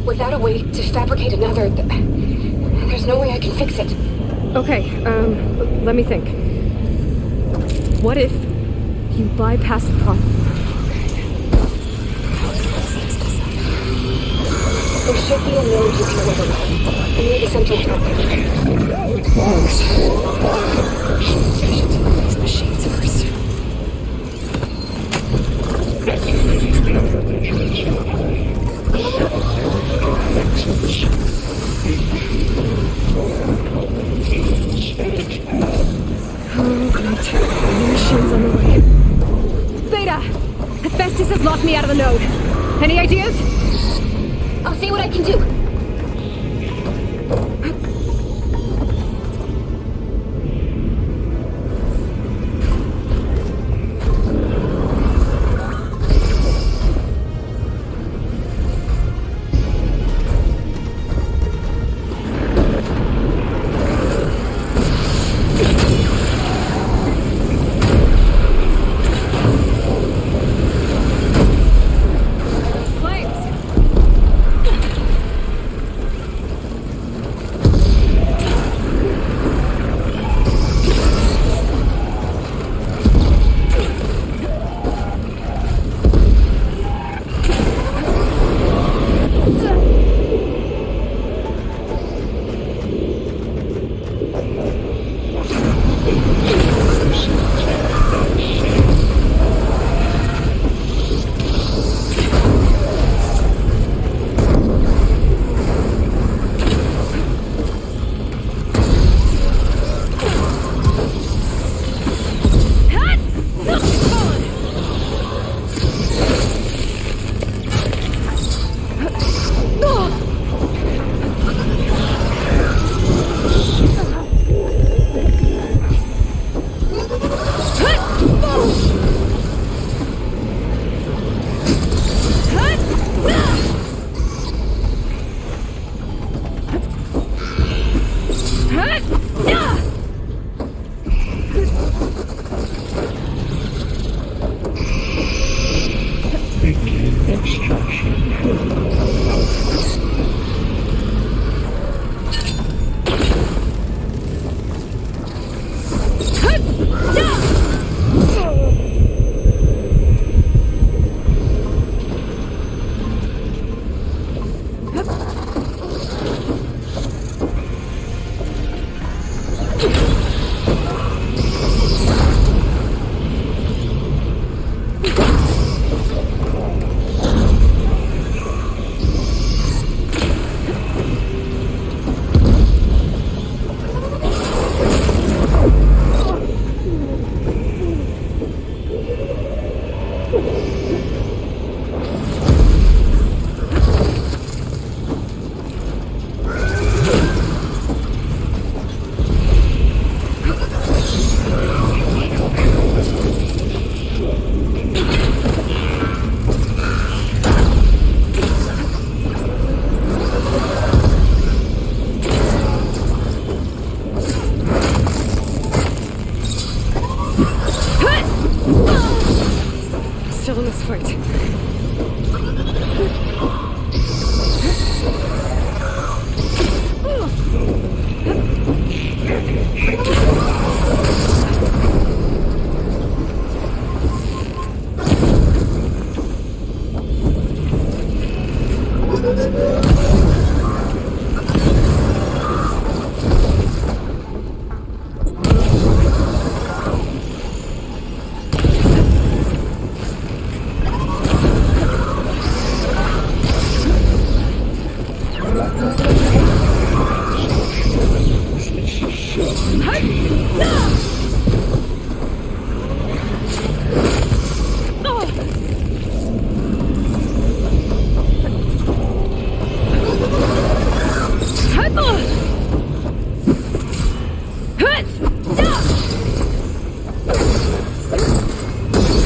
Without a way to fabricate another, there's no way I can fix it. Okay, let me think. What if you bypass the problem? There should be a node you can override. Near the central terminal. These machines first. Activating temperature supply. Oh, great. New machines on the way. Theta! Hephaestus has locked me out of the node. Any ideas? I'll see what I can do.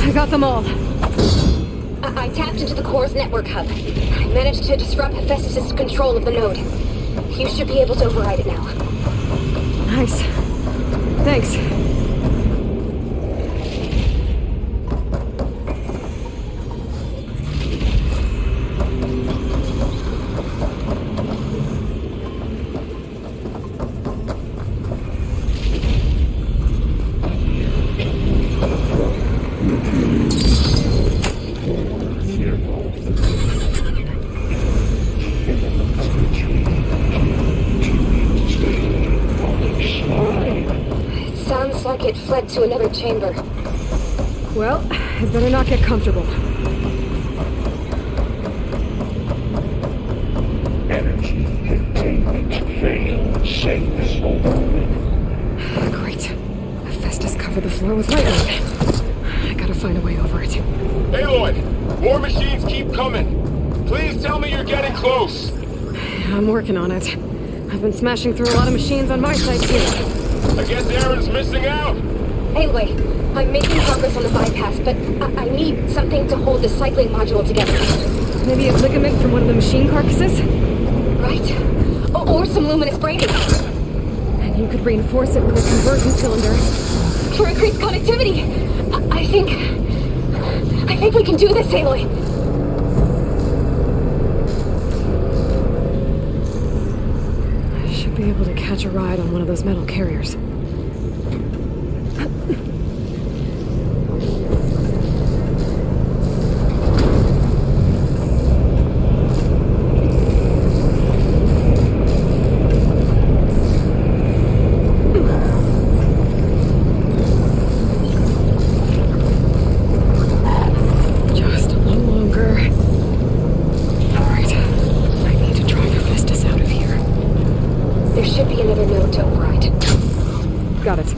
I got them all. I tapped into the core's network hub. I managed to disrupt Hephaestus' control of the node. You should be able to override it now. Nice. Thanks. Sounds like it fled to another chamber. Well, I'd better not get comfortable. Energy containment failed. Save this moment. Great. Hephaestus covered the floor with lightning. I gotta find a way over it. Aloy! More machines keep coming! Please tell me you're getting close! I'm working on it. I've been smashing through a lot of machines on my side, too. I guess Aaron's missing out! Anyway, I'm making progress on the bypass, but I need something to hold the cycling module together. Maybe a ligament from one of the machine carcasses? Right. Or some luminous braiding. And you could reinforce it with a conversion cylinder. For increased connectivity! I think we can do this, Aloy! I should be able to catch a ride on one of those metal carriers. Just a little longer. Alright. I need to drive Hephaestus out of here. There should be another node to override. Got it.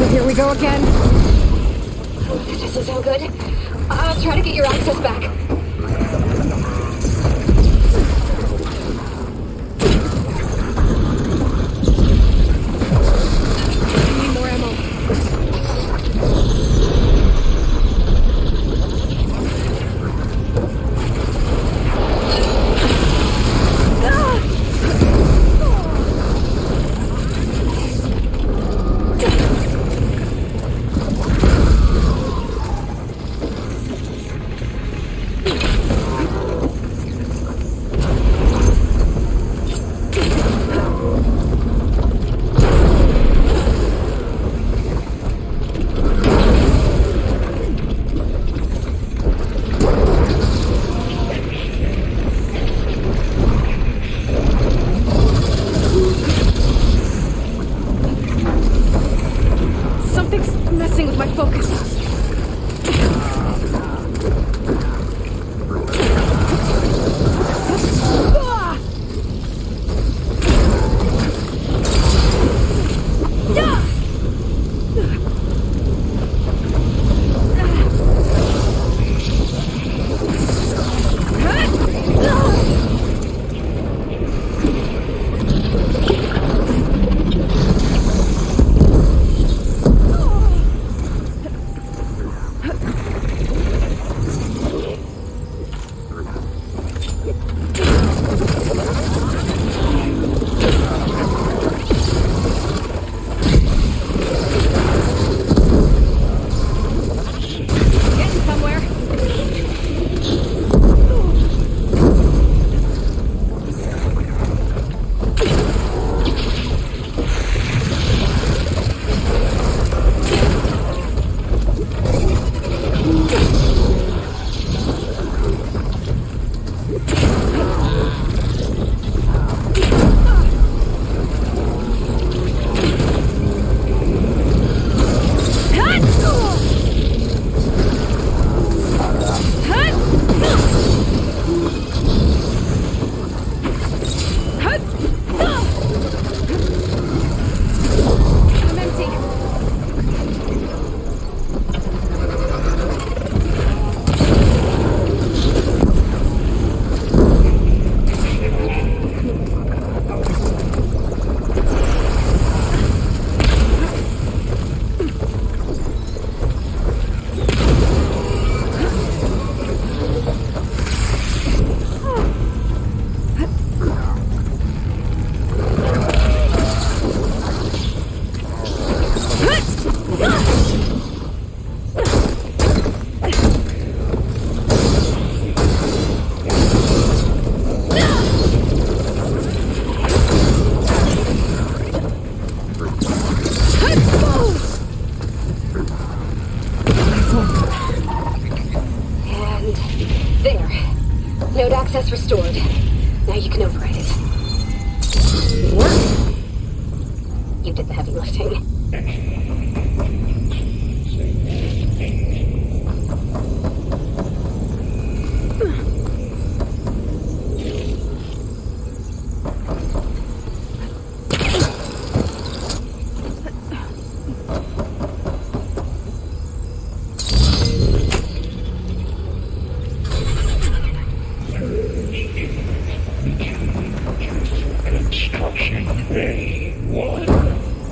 Here we go again. This is so good. I'll try to get your access back. I need more ammo. access restored. Now you can override it. What? You did the heavy lifting.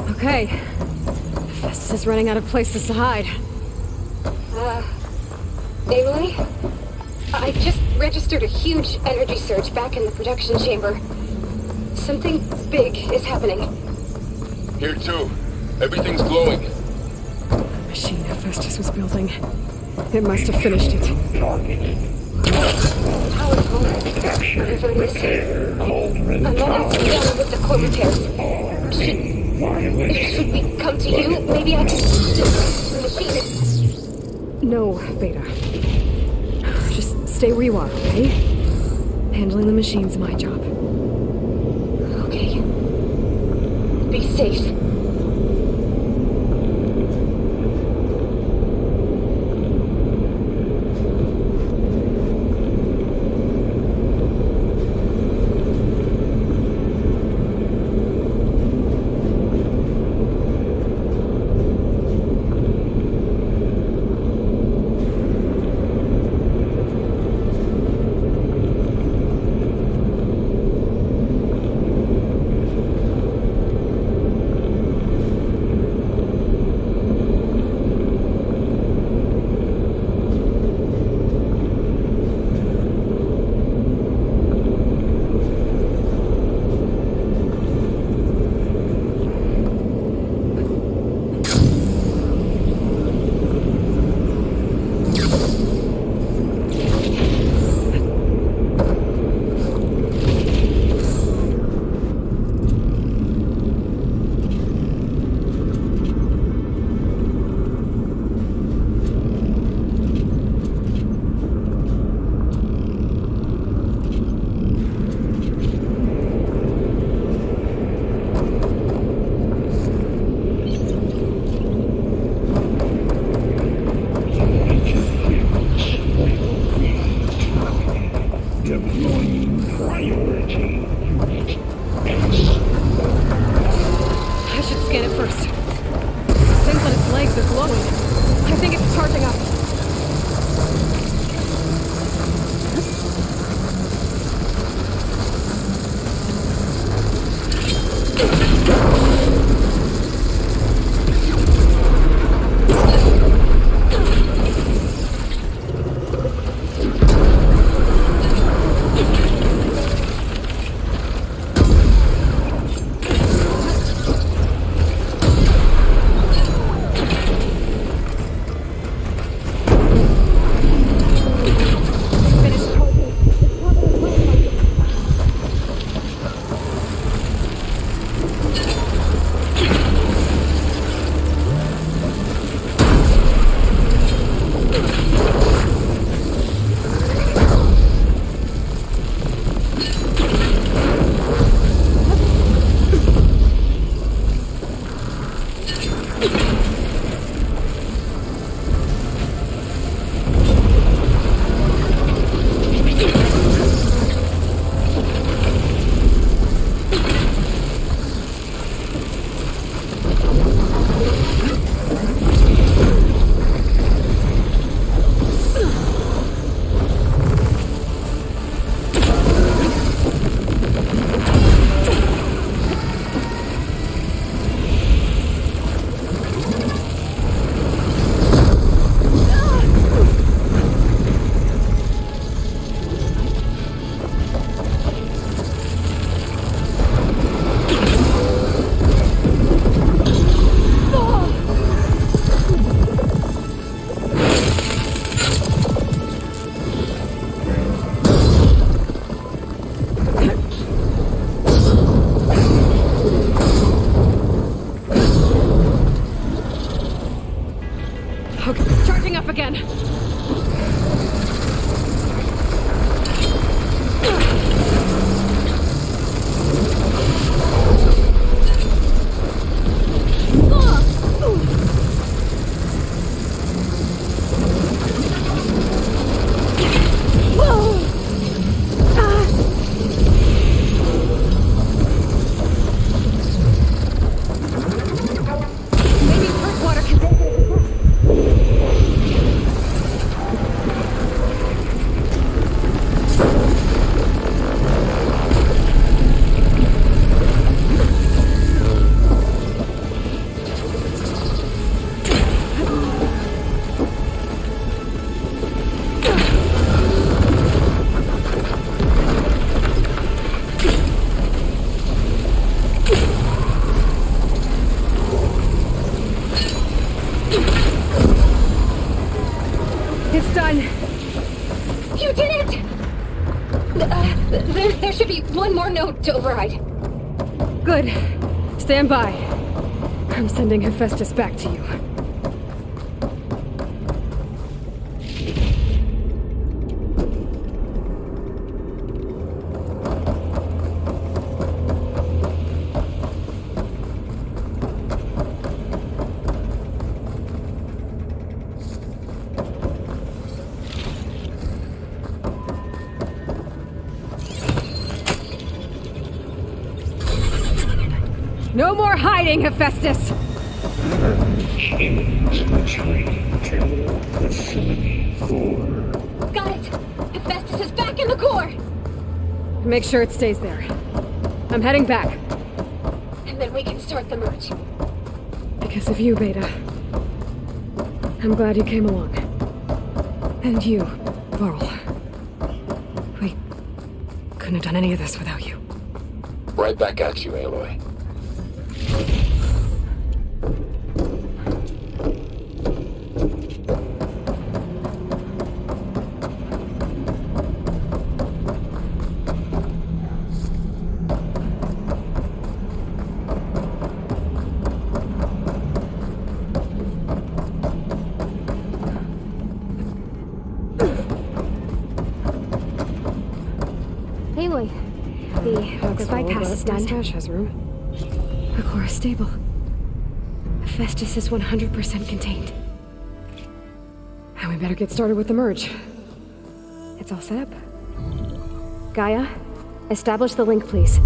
Okay. Festus is running out of places to hide. Aloy? I just registered a huge energy surge back in the production chamber. Something big is happening. Here too. Everything's glowing. The machine Festus was building. It must have finished it. Powerful. Whatever it is. I'm not dealing with the core repairs. Should we come to you? Maybe I can just machine it. No, Beta. Just stay where you are, okay? Handling the machine's my job. Okay. Be safe. One more note to override. Good. Stand by. I'm sending Hephaestus back to you. No more hiding, Hephaestus! Kings retreat to facility core. Got it! Hephaestus is back in the core! Make sure it stays there. I'm heading back. And then we can start the merge. Because of you, Beta. I'm glad you came along. And you, Varl. We couldn't have done any of this without you. Right back at you, Aloy. Aloy, the bypass is done. Mustache has room. The core is stable. Hephaestus is 100% contained. And we better get started with the merge. It's all set up. Gaia, establish the link, please.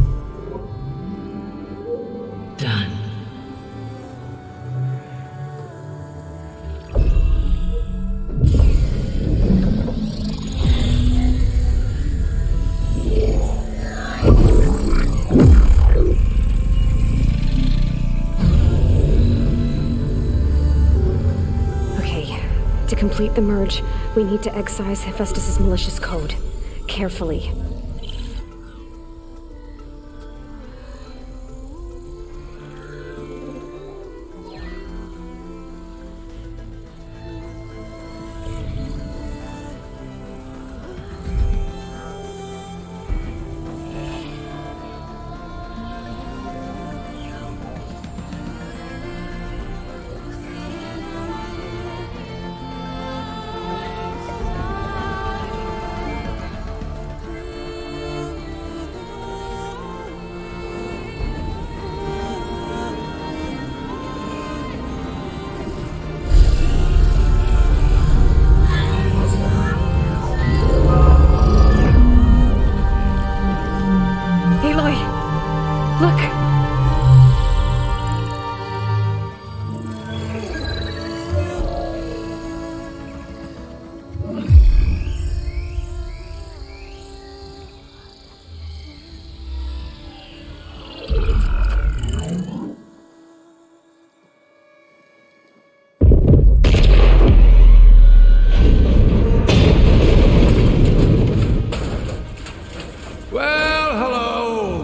Done. To complete the merge, we need to excise Hephaestus' malicious code. Carefully.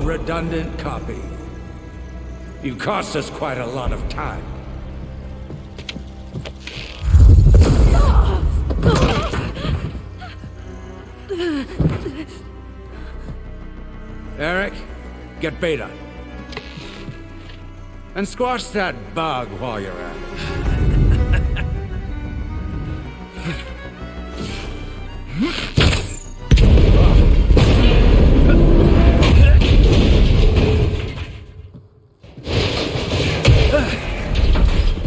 Redundant copy. You cost us quite a lot of time. Eric, get Beta. And squash that bug while you're at it.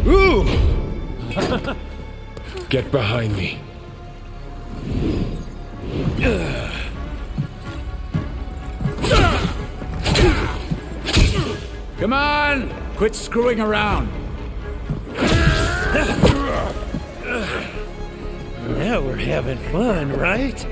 Ooh! Get behind me. Come on! Quit screwing around. Now we're having fun, right?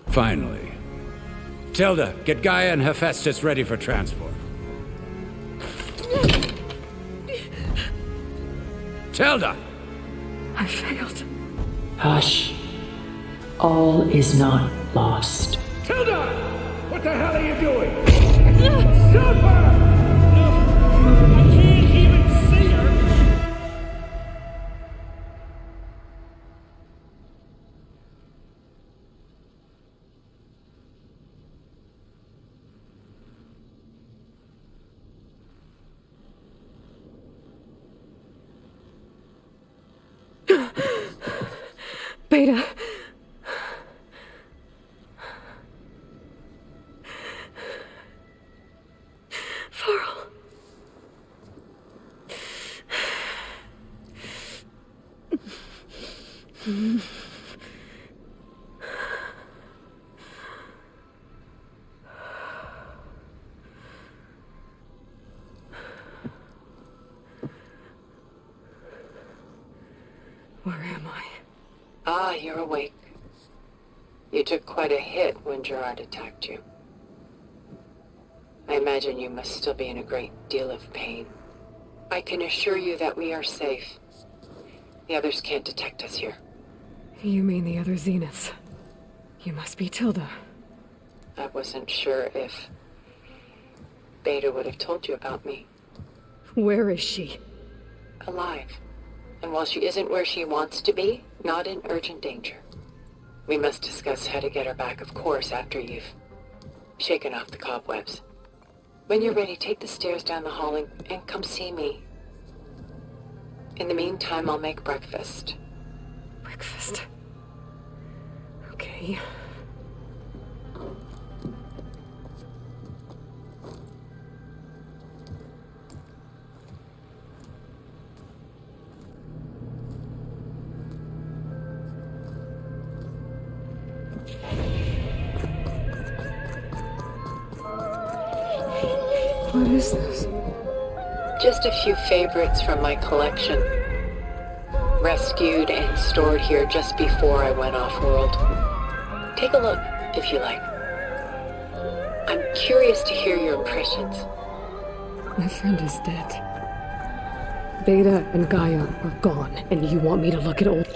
Finally. Tilda, get Gaia and Hephaestus ready for transport. Tilda! I failed. Hush. All is not lost. Tilda! What the hell are you doing? Stop her! I can't even see her! Beta. Farrell. Where am I? Ah, you're awake. You took quite a hit when Gerard attacked you. I imagine you must still be in a great deal of pain. I can assure you that we are safe. The others can't detect us here. You mean the other Zeniths? You must be Tilda. I wasn't sure if Beta would have told you about me. Where is she? Alive. And while she isn't where she wants to be, not in urgent danger. We must discuss how to get her back, of course, after you've shaken off the cobwebs. When you're ready, take the stairs down the hall and come see me. In the meantime, I'll make breakfast. Breakfast? Okay. What is this? Just a few favorites from my collection. Rescued and stored here just before I went off-world. Take a look, if you like. I'm curious to hear your impressions. My friend is dead. Beta and Gaia are gone, and you want me to look at old...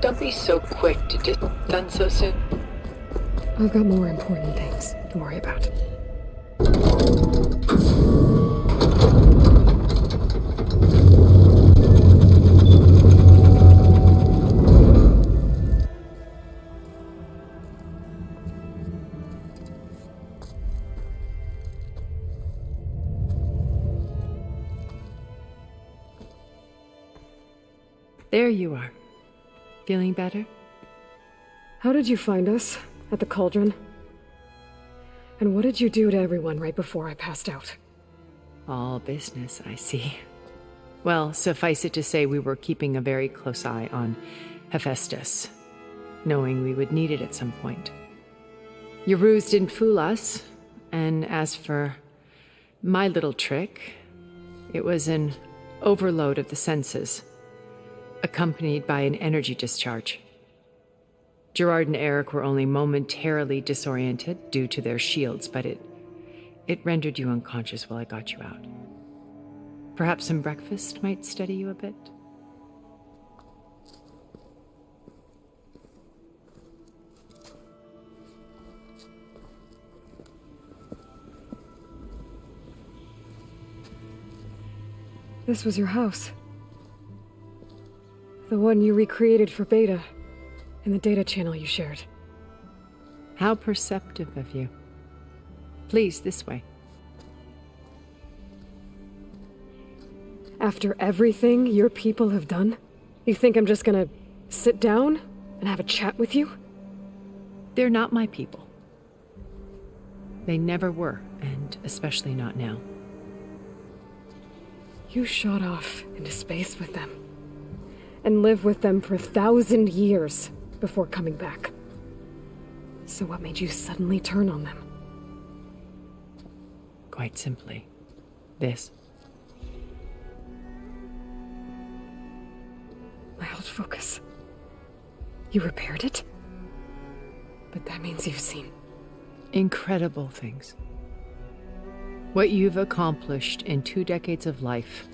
Don't be so quick to done so soon. I've got more important things to worry about. There you are. Feeling better? How did you find us? At the cauldron? And what did you do to everyone right before I passed out? All business, I see. Well, suffice it to say we were keeping a very close eye on Hephaestus, knowing we would need it at some point. Your ruse didn't fool us, and as for my little trick, it was an overload of the senses, accompanied by an energy discharge. Gerard and Eric were only momentarily disoriented due to their shields, but it rendered you unconscious while I got you out. Perhaps some breakfast might steady you a bit? This was your house. The one you recreated for Beta, in the data channel you shared. How perceptive of you. Please, this way. After everything your people have done, you think I'm just gonna sit down and have a chat with you? They're not my people. They never were, and especially not now. You shot off into space with them, and lived with them for 1,000 years before coming back. So what made you suddenly turn on them? Quite simply, this. My old focus. You repaired it? But that means you've seen incredible things. What you've accomplished in 2 decades of life.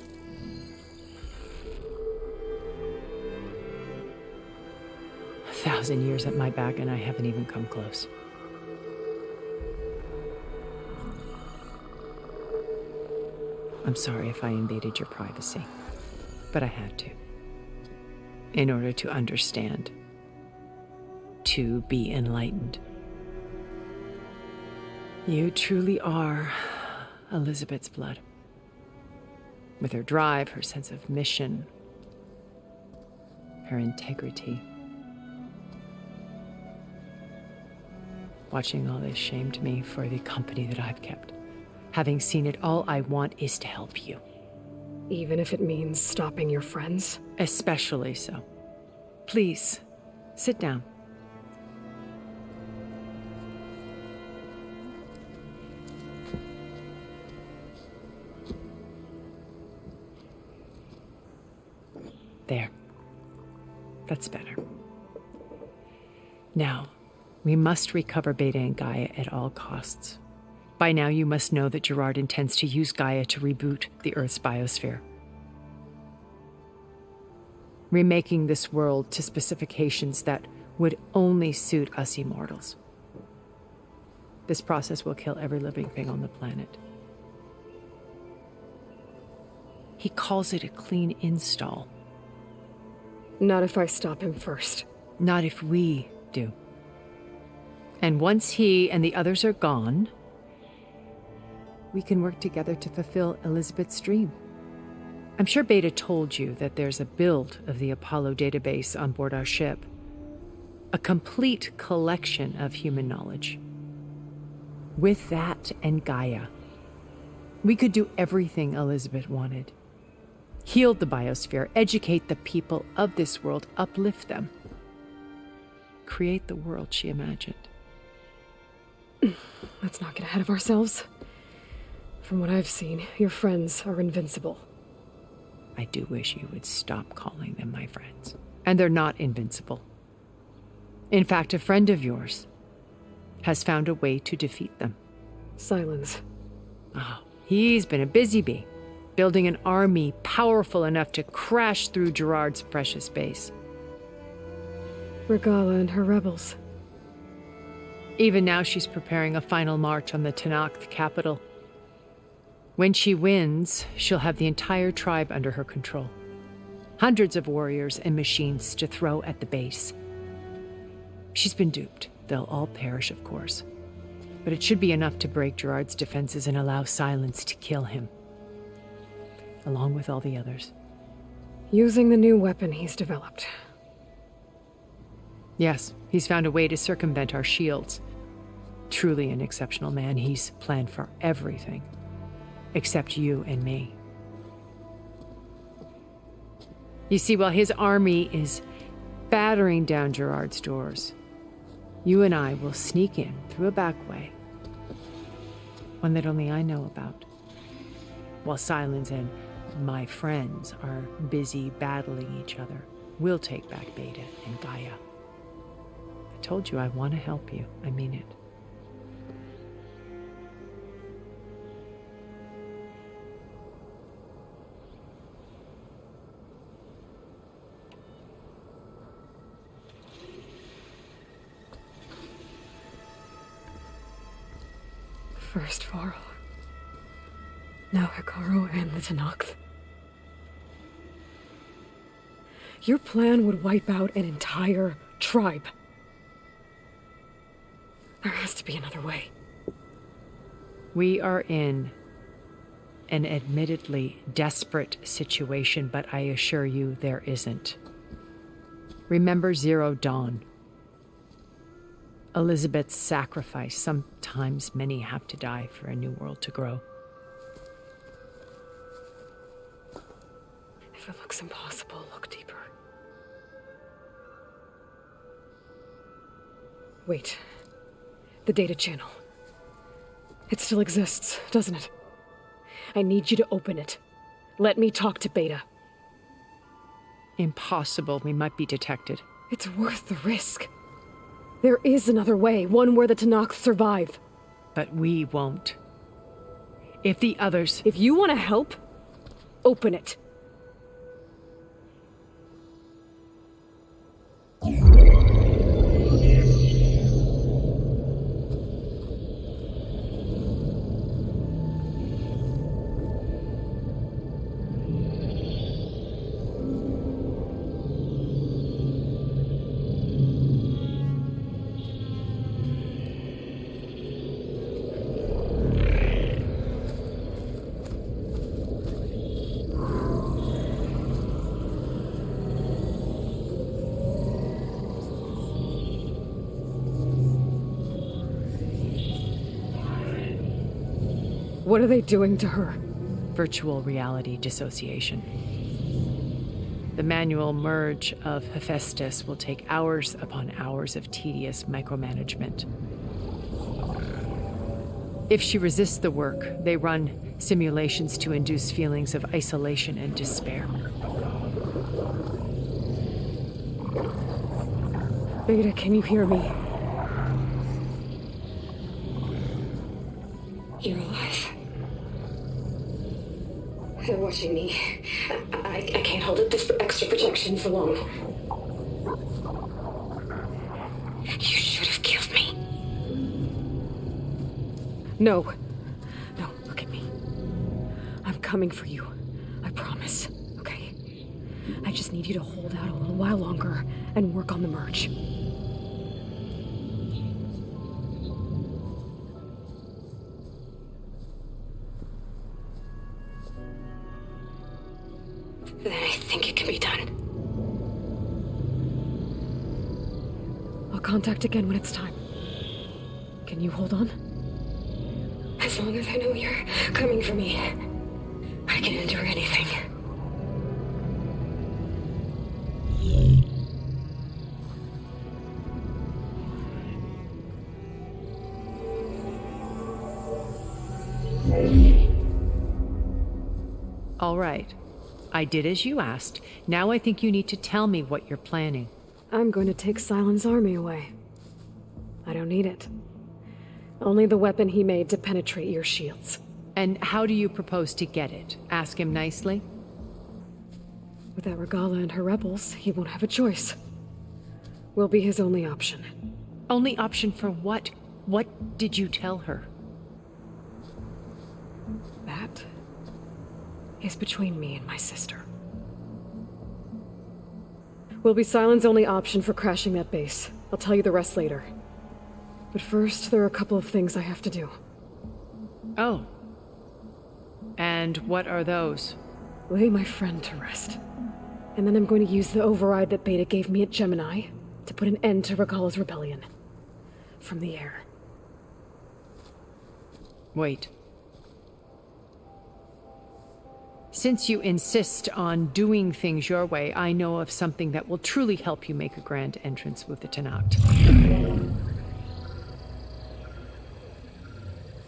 A 1,000 years at my back and I haven't even come close. I'm sorry if I invaded your privacy, but I had to. In order to understand. To be enlightened. You truly are Elizabeth's blood. With her drive, her sense of mission, her integrity. Watching all this shamed me for the company that I've kept. Having seen it, all I want is to help you. Even if it means stopping your friends? Especially so. Please, sit down. There. That's better. Now, we must recover Beta and Gaia at all costs. By now, you must know that Gerard intends to use Gaia to reboot the Earth's biosphere. Remaking this world to specifications that would only suit us immortals. This process will kill every living thing on the planet. He calls it a clean install. Not if I stop him first. Not if we do. And once he and the others are gone, we can work together to fulfill Elizabeth's dream. I'm sure Beta told you that there's a build of the Apollo database on board our ship. A complete collection of human knowledge. With that and Gaia, we could do everything Elizabeth wanted. Heal the biosphere, educate the people of this world, uplift them. Create the world she imagined. Let's not get ahead of ourselves. From what I've seen, your friends are invincible. I do wish you would stop calling them my friends. And they're not invincible. In fact, a friend of yours has found a way to defeat them. Silence. Oh, he's been a busy bee. Building an army powerful enough to crash through Gerard's precious base. Regala and her rebels. Even now she's preparing a final march on the Tenakth capital. When she wins, she'll have the entire tribe under her control. Hundreds of warriors and machines to throw at the base. She's been duped. They'll all perish, of course. But it should be enough to break Gerard's defenses and allow Silence to kill him. Along with all the others. Using the new weapon he's developed. Yes, he's found a way to circumvent our shields. Truly an exceptional man. He's planned for everything. Except you and me. You see, while his army is battering down Gerard's doors, you and I will sneak in through a back way. One that only I know about. While Silence and my friends are busy battling each other, we'll take back Beta and Gaia. I told you I want to help you. I mean it. First Varl. Now Hikaru and the Tenakth. Your plan would wipe out an entire tribe. be another way. We are in an admittedly desperate situation, but I assure you there isn't. Remember Zero Dawn. Elizabeth's sacrifice. Sometimes many have to die for a new world to grow. If it looks impossible, look deeper. Wait. The data channel. It still exists, doesn't it? I need you to open it. Let me talk to Beta. Impossible. We might be detected. It's worth the risk. There is another way, one where the Tanakh survive. But we won't. If the others... If you want to help, open it. What are they doing to her? Virtual reality dissociation. The manual merge of Hephaestus will take hours upon hours of tedious micromanagement. If she resists the work, they run simulations to induce feelings of isolation and despair. Beta, can you hear me? You're alive. They're watching me. I can't hold up this extra protection for long. You should have killed me. No. No, look at me. I'm coming for you. I promise. Okay? I just need you to hold out a little while longer and work on the merge. Then I think it can be done. I'll contact again when it's time. Can you hold on? As long as I know you're coming for me, I can endure anything. All right. I did as you asked. Now I think you need to tell me what you're planning. I'm going to take Silent's army away. I don't need it. Only the weapon he made to penetrate your shields. And how do you propose to get it? Ask him nicely? Without Regala and her rebels, he won't have a choice. We'll be his only option. Only option for what? What did you tell her? That is between me and my sister. Will be Silent's only option for crashing that base. I'll tell you the rest later. But first, there are a couple of things I have to do. Oh. And what are those? Lay my friend to rest. And then I'm going to use the override that Beta gave me at Gemini to put an end to Regala's rebellion. From the air. Wait. Since you insist on doing things your way, I know of something that will truly help you make a grand entrance with the Tanakh.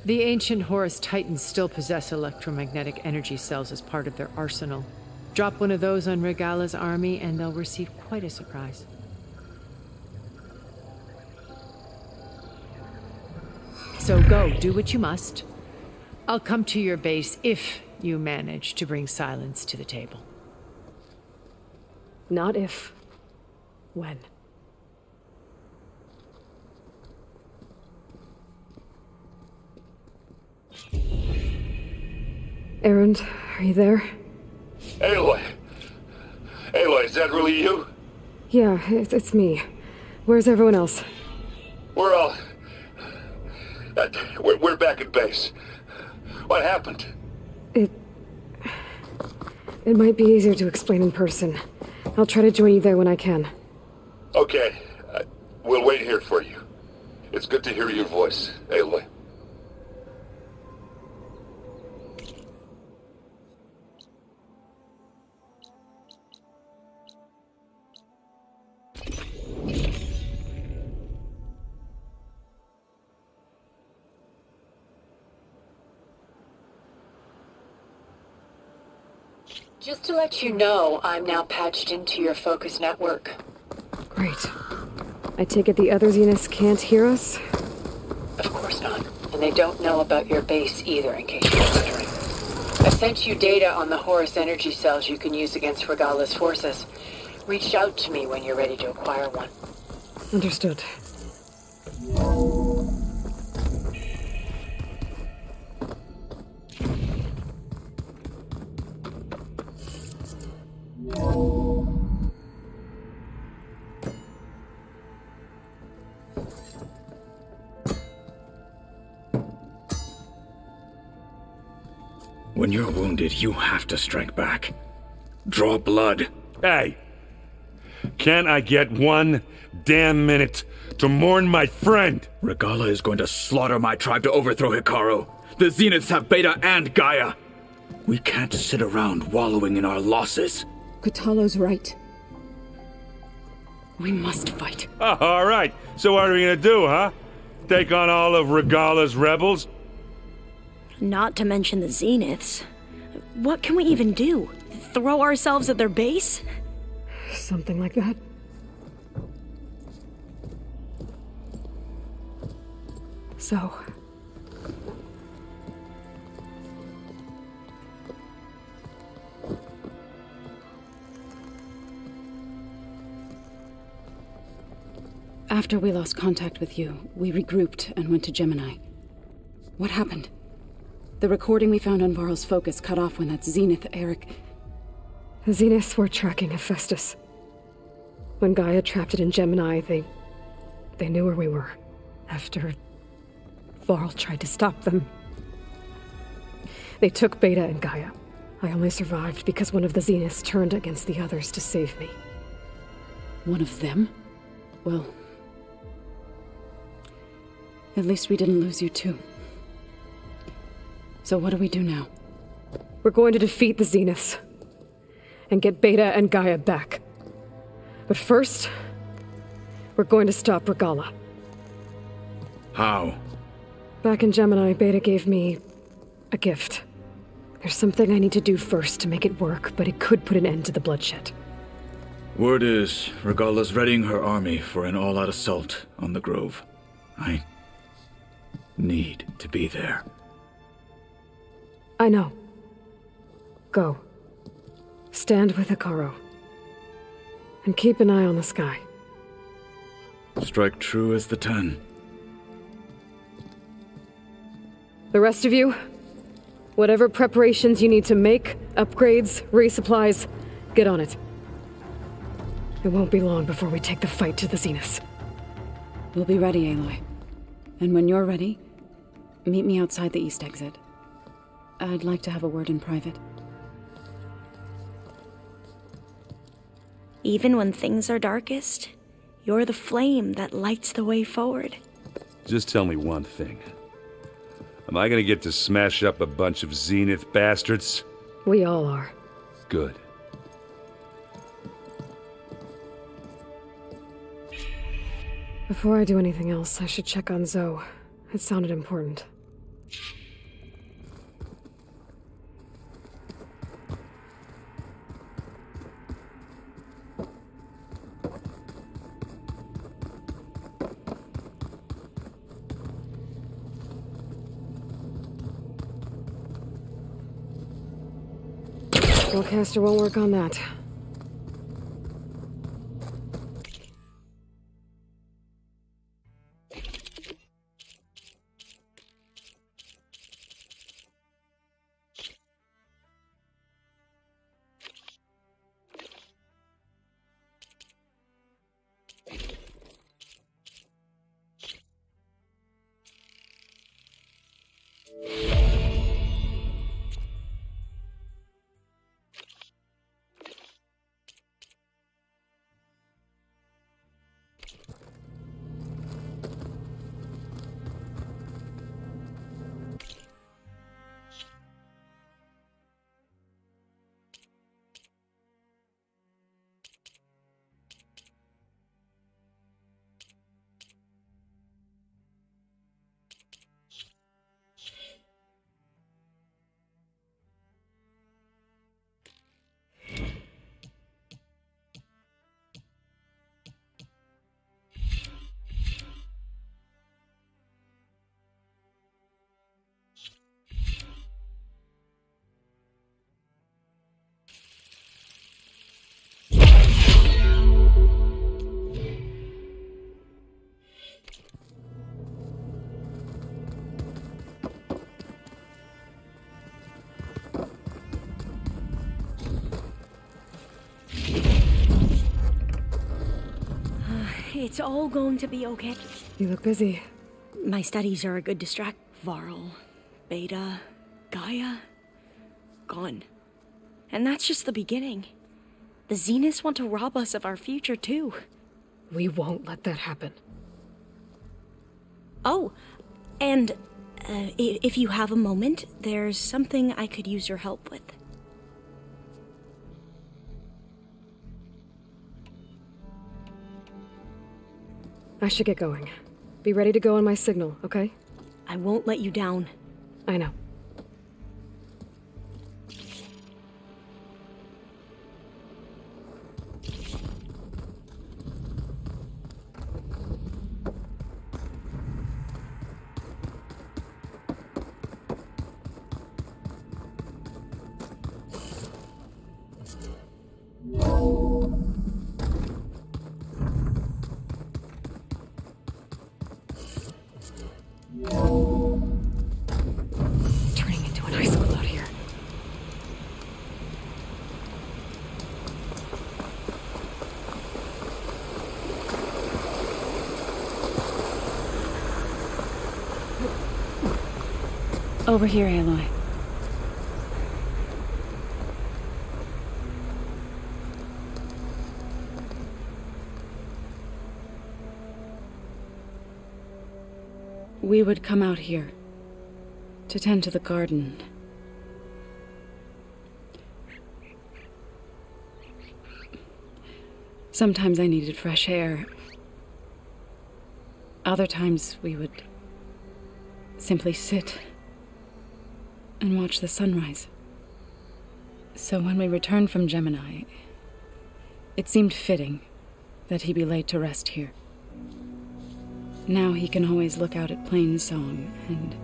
The ancient Horus Titans still possess electromagnetic energy cells as part of their arsenal. Drop one of those on Regala's army and they'll receive quite a surprise. So go, do what you must. I'll come to your base if you manage to bring Silence to the table. Not if. When. Erend, are you there? Aloy! Aloy, is that really you? Yeah, it's me. Where's everyone else? We're all base. What happened? It might be easier to explain in person. I'll try to join you there when I can. Okay. We'll wait here for you. It's good to hear your voice, Aloy. Just to let you know, I'm now patched into your focus network. Great. I take it the other Zeniths can't hear us? Of course not. And they don't know about your base either, in case you're wondering. I sent you data on the Horus energy cells you can use against Regala's forces. Reach out to me when you're ready to acquire one. Understood. When you're wounded, you have to strike back. Draw blood. Hey! Can't I get one damn minute to mourn my friend? Regala is going to slaughter my tribe to overthrow Hikaru. The Zeniths have Beta and Gaia. We can't sit around wallowing in our losses. Kutalo's right. We must fight. Oh, all right. So what are we gonna do, huh? Take on all of Regala's rebels? Not to mention the Zeniths. What can we even do? Throw ourselves at their base? Something like that. So... After we lost contact with you, we regrouped and went to Gemini. What happened? The recording we found on Varl's focus cut off when that Zenith, Eric... The Zeniths were tracking Hephaestus. When Gaia trapped it in Gemini, they knew where we were. After Varl tried to stop them. They took Beta and Gaia. I only survived because one of the Zeniths turned against the others to save me. One of them? Well... at least we didn't lose you too. So what do we do now? We're going to defeat the Zeniths. And get Beta and Gaia back. But first, we're going to stop Regala. How? Back in Gemini, Beta gave me a gift. There's something I need to do first to make it work, but it could put an end to the bloodshed. Word is, Regala's readying her army for an all-out assault on the Grove. I need to be there. I know. Go. Stand with Hikaru. And keep an eye on the sky. Strike true as the 10. The rest of you, whatever preparations you need to make, upgrades, resupplies, get on it. It won't be long before we take the fight to the Zeniths. We'll be ready, Aloy. And when you're ready, meet me outside the east exit. I'd like to have a word in private. Even when things are darkest, you're the flame that lights the way forward. Just tell me one thing. Am I gonna get to smash up a bunch of Zenith bastards? We all are. Good. Before I do anything else, I should check on Zoe. It sounded important. Pullcaster won't work on that. It's all going to be okay. You look busy. My studies are a good distract. Varl, Beta, Gaia, gone. And that's just the beginning. The Zeniths want to rob us of our future, too. We won't let that happen. Oh, and if you have a moment, there's something I could use your help with. I should get going. Be ready to go on my signal, okay? I won't let you down. I know. Turning into an icicle out here. Over here, Aloy. We would come out here to tend to the garden. Sometimes I needed fresh air. Other times we would simply sit and watch the sunrise. So when we returned from Gemini, it seemed fitting that he be laid to rest here. Now he can always look out at Plainsong and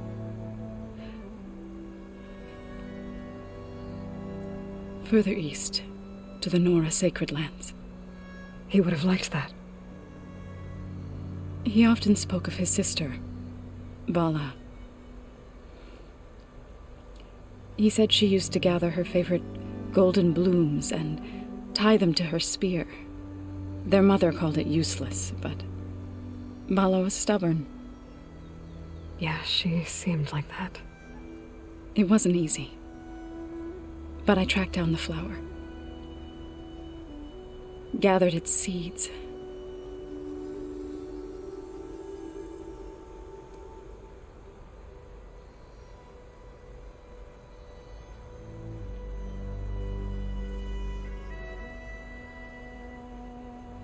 further east to the Nora Sacred Lands. He would have liked that. He often spoke of his sister, Bala. He said she used to gather her favorite golden blooms and tie them to her spear. Their mother called it useless, but Bala was stubborn. Yeah, she seemed like that. It wasn't easy. But I tracked down the flower. Gathered its seeds.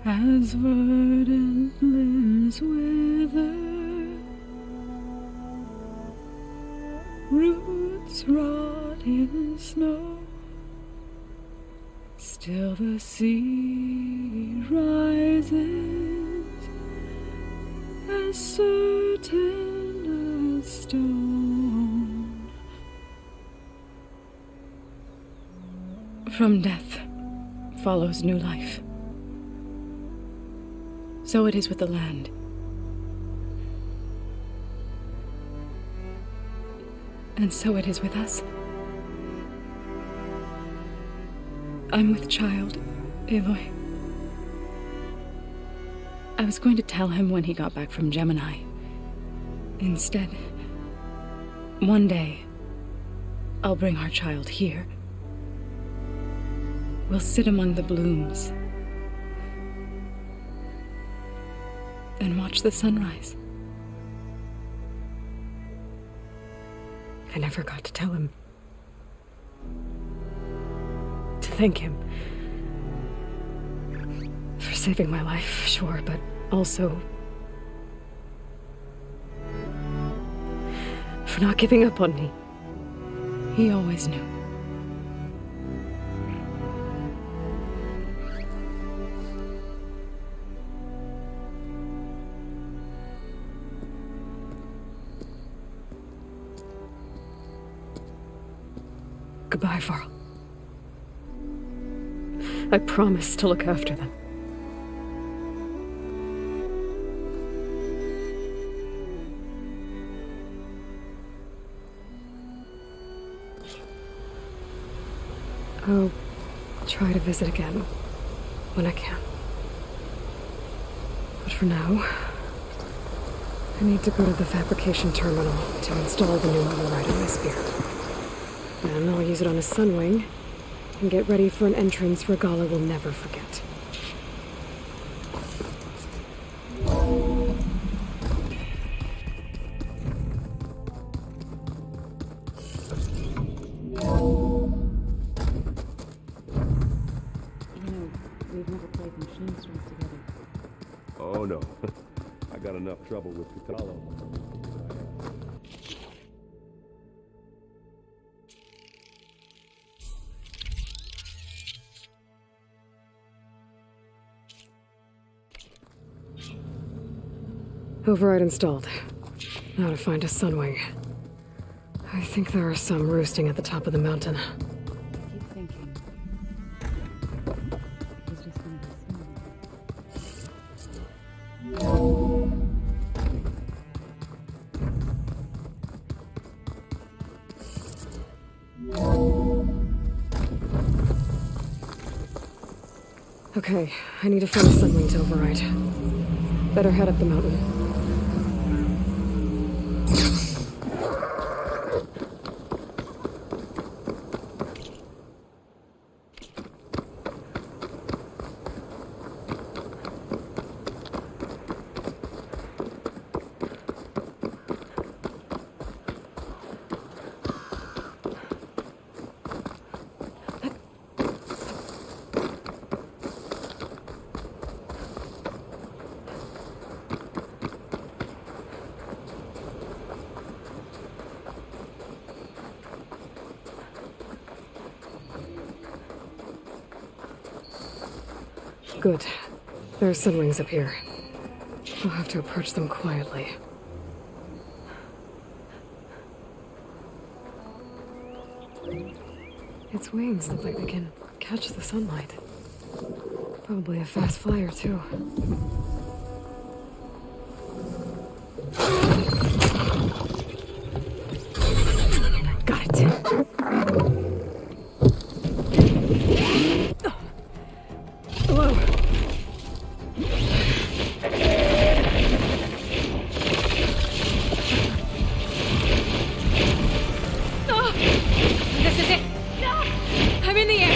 As verdant limbs wither, roots rot in snow, still the sea rises, as certain as stone. From death follows new life. So it is with the land. And so it is with us. I'm with child, Aloy. I was going to tell him when he got back from Gemini. Instead, one day, I'll bring our child here. We'll sit among the blooms and watch the sunrise. I never got to tell him. To thank him. For saving my life, sure, but also for not giving up on me. He always knew. Goodbye, Varl. I promise to look after them. I'll try to visit again when I can. But for now. I need to go to the fabrication terminal to install the new override on my spear. Then I'll use it on a sunwing and get ready for an entrance Regala will never forget. We've never played machine strength together. Oh no. I got enough trouble with Katalo. Override installed. Now to find a sunwing. I think there are some roosting at the top of the mountain. Keep thinking. It was just one of those. Okay, I need to find a sunwing to override. Better head up the mountain. Good. There are sunwings up here. I'll have to approach them quietly. Its wings look like they can catch the sunlight. Probably a fast flyer, too. Got it. Hello. Oh, this is it. I'm in the air.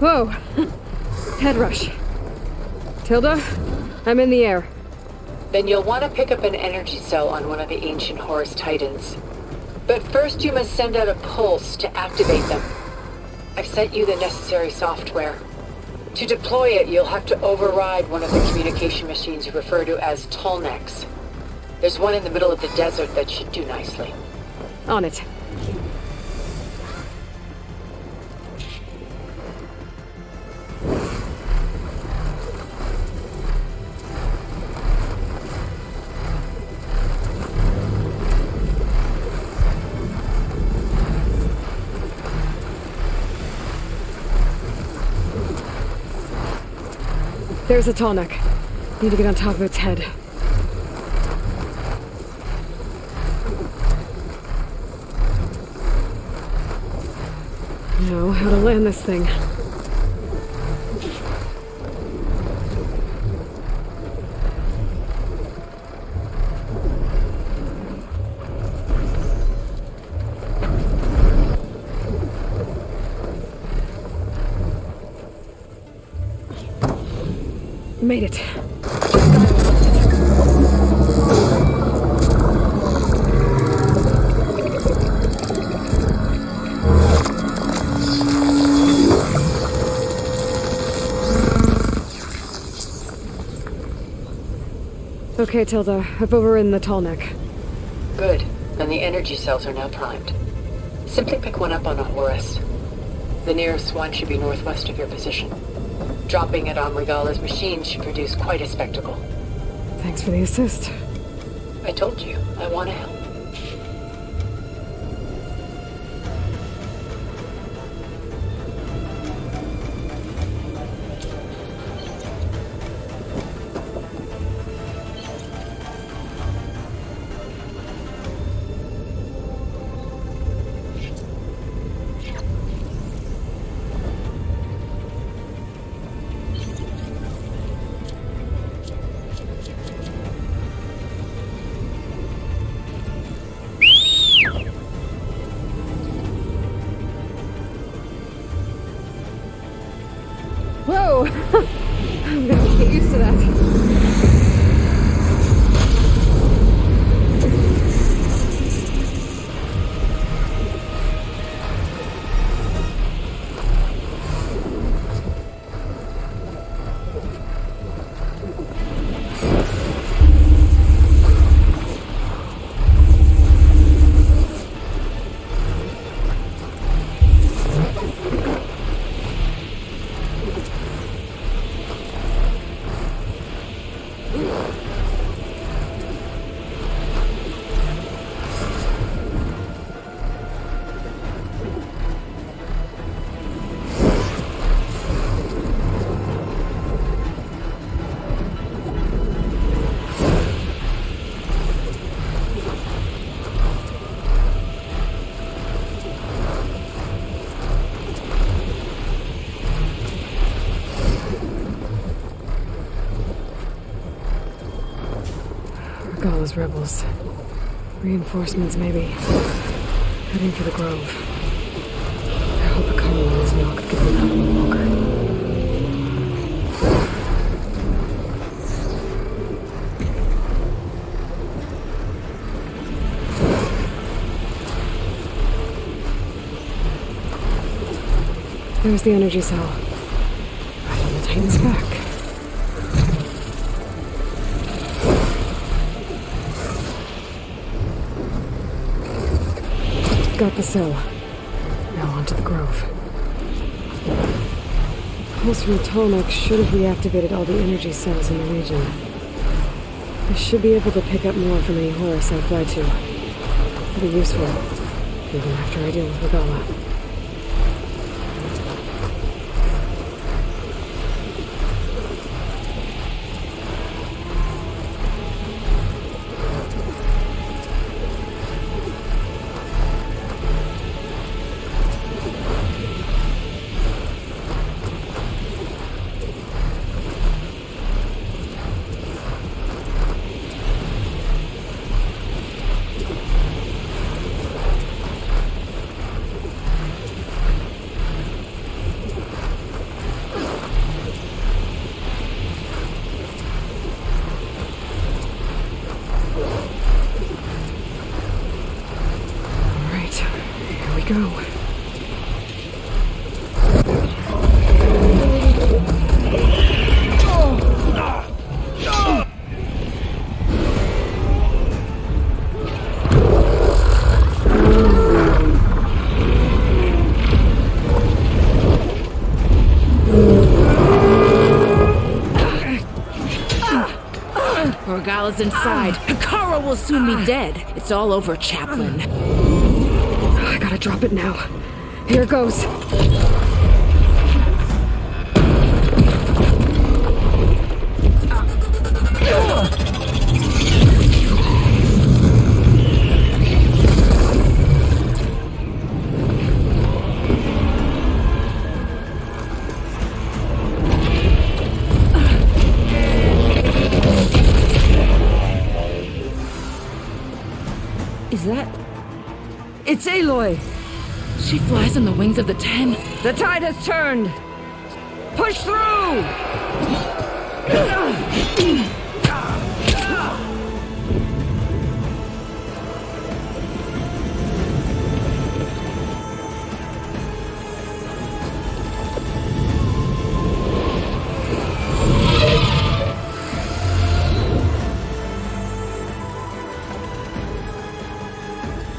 Whoa! Head rush. Tilda, I'm in the air. Then you'll want to pick up an energy cell on one of the ancient Horus Titans. But first you must send out a pulse to activate them. I've sent you the necessary software. To deploy it, you'll have to override one of the communication machines you refer to as Tolnecs. There's one in the middle of the desert that should do nicely. On it. There's a Tolnec. Need to get on top of its head. Know how to land this thing. Made it. Okay, Tilda. I've overridden the Tolnec. Good. And the energy cells are now primed. Simply pick one up on a Horus. The nearest one should be northwest of your position. Dropping it on Regala's machine should produce quite a spectacle. Thanks for the assist. I told you, I want to help. Those rebels. Reinforcements, maybe. Heading for the grove. I hope a Commonwealth is not giving up any longer. There's the energy cell. Right on the Titan's back. Got the cell. Now onto the grove. Pulse from Atomic should have reactivated all the energy cells in the region. I should be able to pick up more from any Horus I fly to. It'll be useful, even after I deal with Regala. Go. Regala's inside. Hikara will soon be dead. It's all over, Chaplain. I gotta drop it now. Here goes. Is that... It's Aloy! She flies on the wings of the 10. The tide has turned! Push through!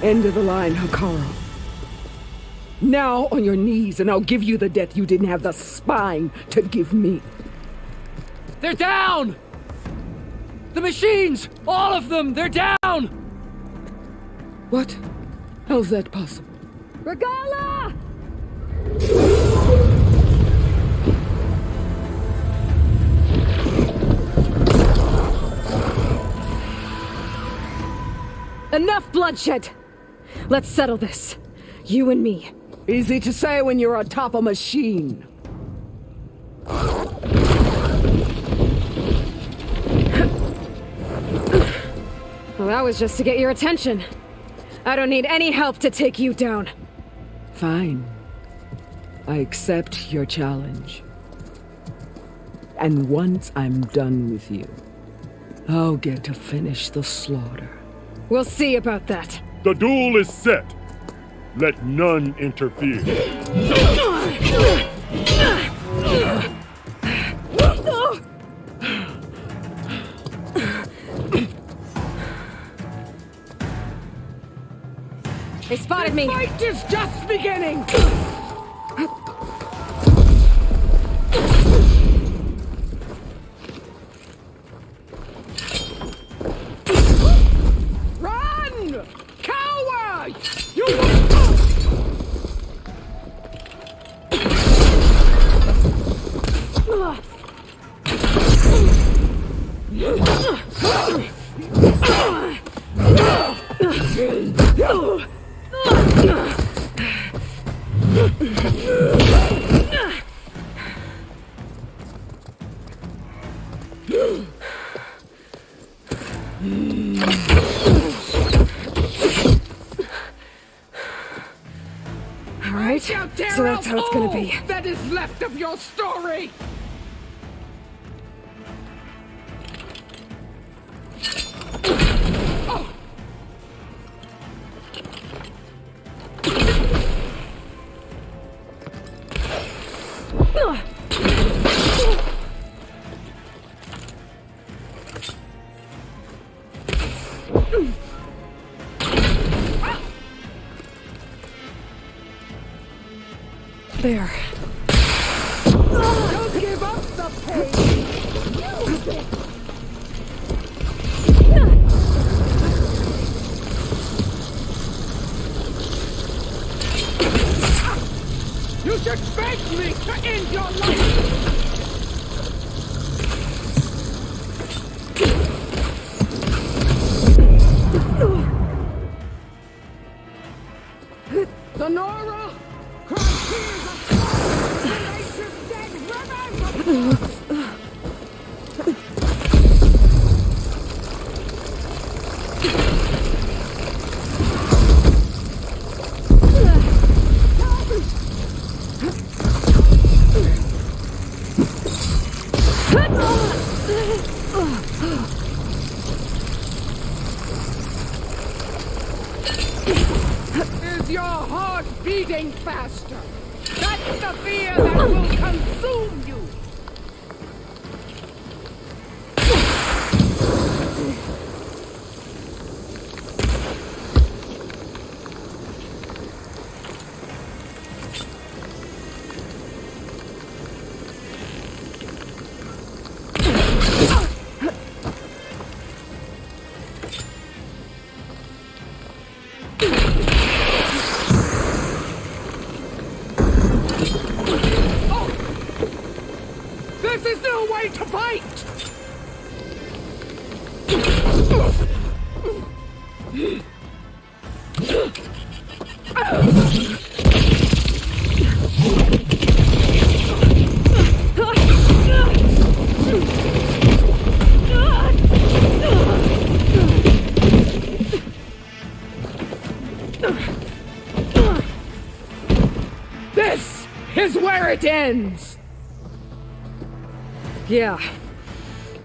End of the line, Hikara. Now on your knees, and I'll give you the death you didn't have the spine to give me. They're down! The machines! All of them! They're down! What? How's that possible? Regala! Enough bloodshed! Let's settle this. You and me. Easy to say when you're on top of a machine. Well, that was just to get your attention. I don't need any help to take you down. Fine. I accept your challenge. And once I'm done with you, I'll get to finish the slaughter. We'll see about that. The duel is set. Let none interfere. They spotted me. The fight is just beginning. All right, so that's how it's gonna be. That is left of your story! There. Don't give up the pain! Use it! You should beg me to end your life! Sonora! Cry tears of sorrow to nature's dead remember! Is your heart beating faster? That's the fear that will consume you! This is no way to fight! This is where it ends! Yeah,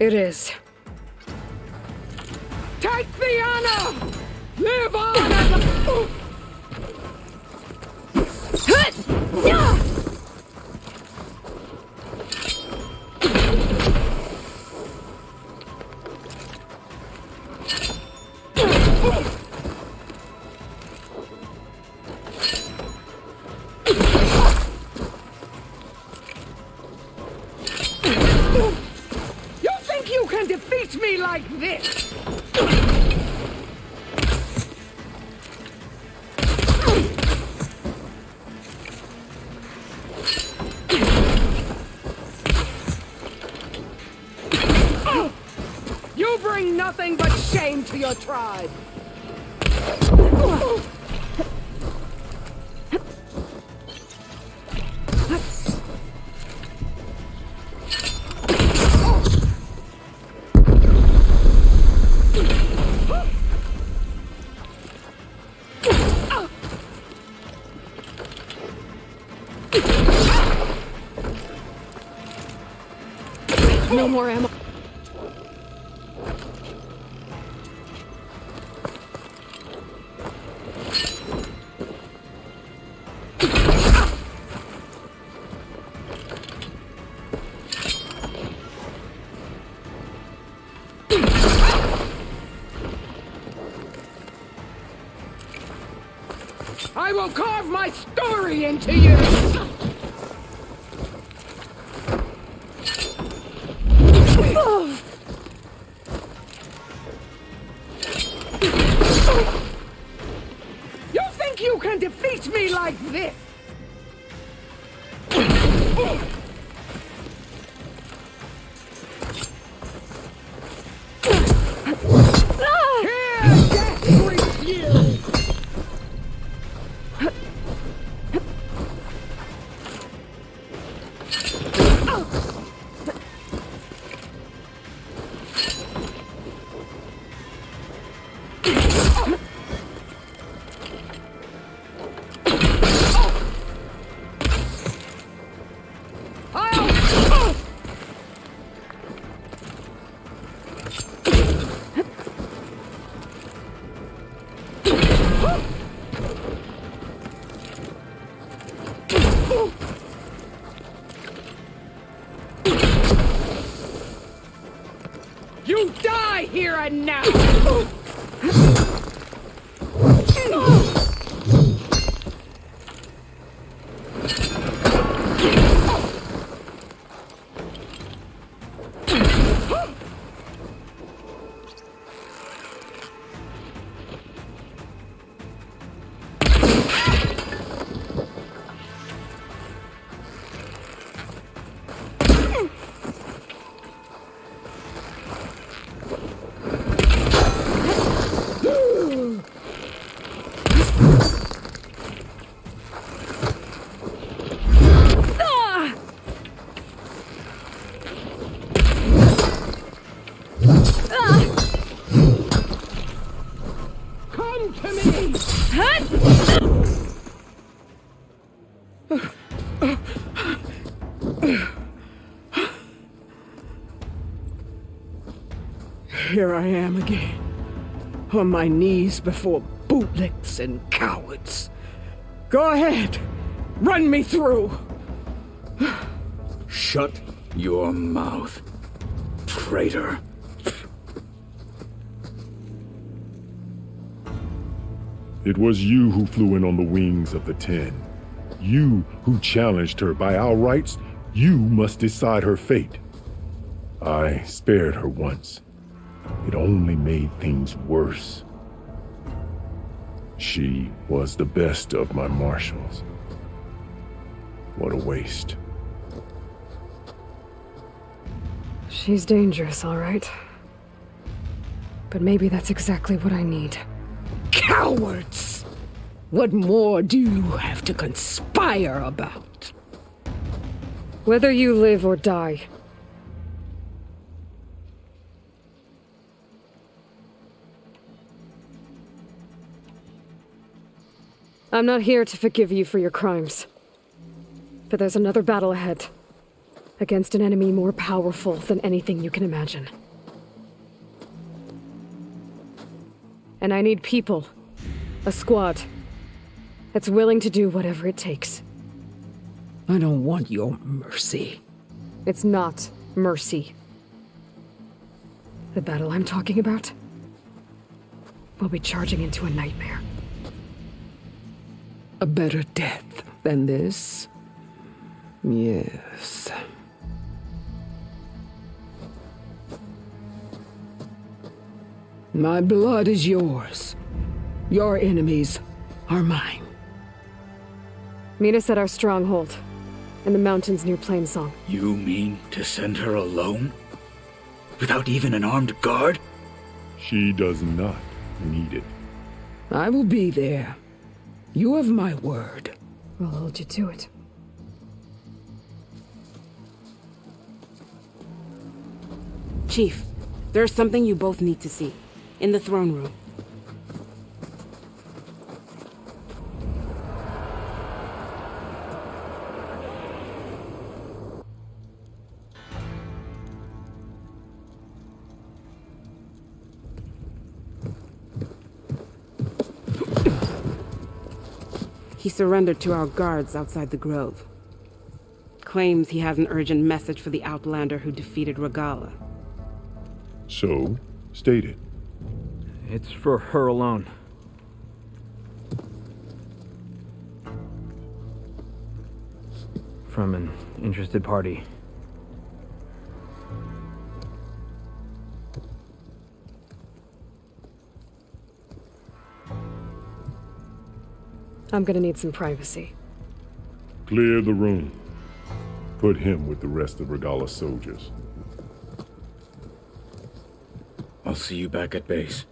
it is. Take the honor! Live on as a... You think you can defeat me like this? You bring nothing but shame to your tribe. No more ammo. I will carve my story into you! You think you can defeat me like this? You die here and now! Come to me! Here I am again, on my knees before bootlicks and cowards. Go ahead, run me through. Shut your mouth, traitor. It was you who flew in on the wings of the 10. You who challenged her by our rights. You must decide her fate. I spared her once. It only made things worse. She was the best of my marshals. What a waste. She's dangerous, all right. But maybe that's exactly what I need. Cowards! What more do you have to conspire about? Whether you live or die. I'm not here to forgive you for your crimes. But there's another battle ahead. Against an enemy more powerful than anything you can imagine. And I need people. A squad. That's willing to do whatever it takes. I don't want your mercy. It's not mercy. The battle I'm talking about will be charging into a nightmare. A better death than this? Yes. My blood is yours. Your enemies are mine. Meet us at our stronghold, in the mountains near Plainsong. You mean to send her alone? Without even an armed guard? She does not need it. I will be there. You have my word. I'll hold you to it. Chief, there's something you both need to see. In the throne room. He surrendered to our guards outside the grove. Claims he has an urgent message for the Outlander who defeated Regala. So, state it. It's for her alone. From an interested party. I'm gonna need some privacy. Clear the room. Put him with the rest of Regala's soldiers. I'll see you back at base.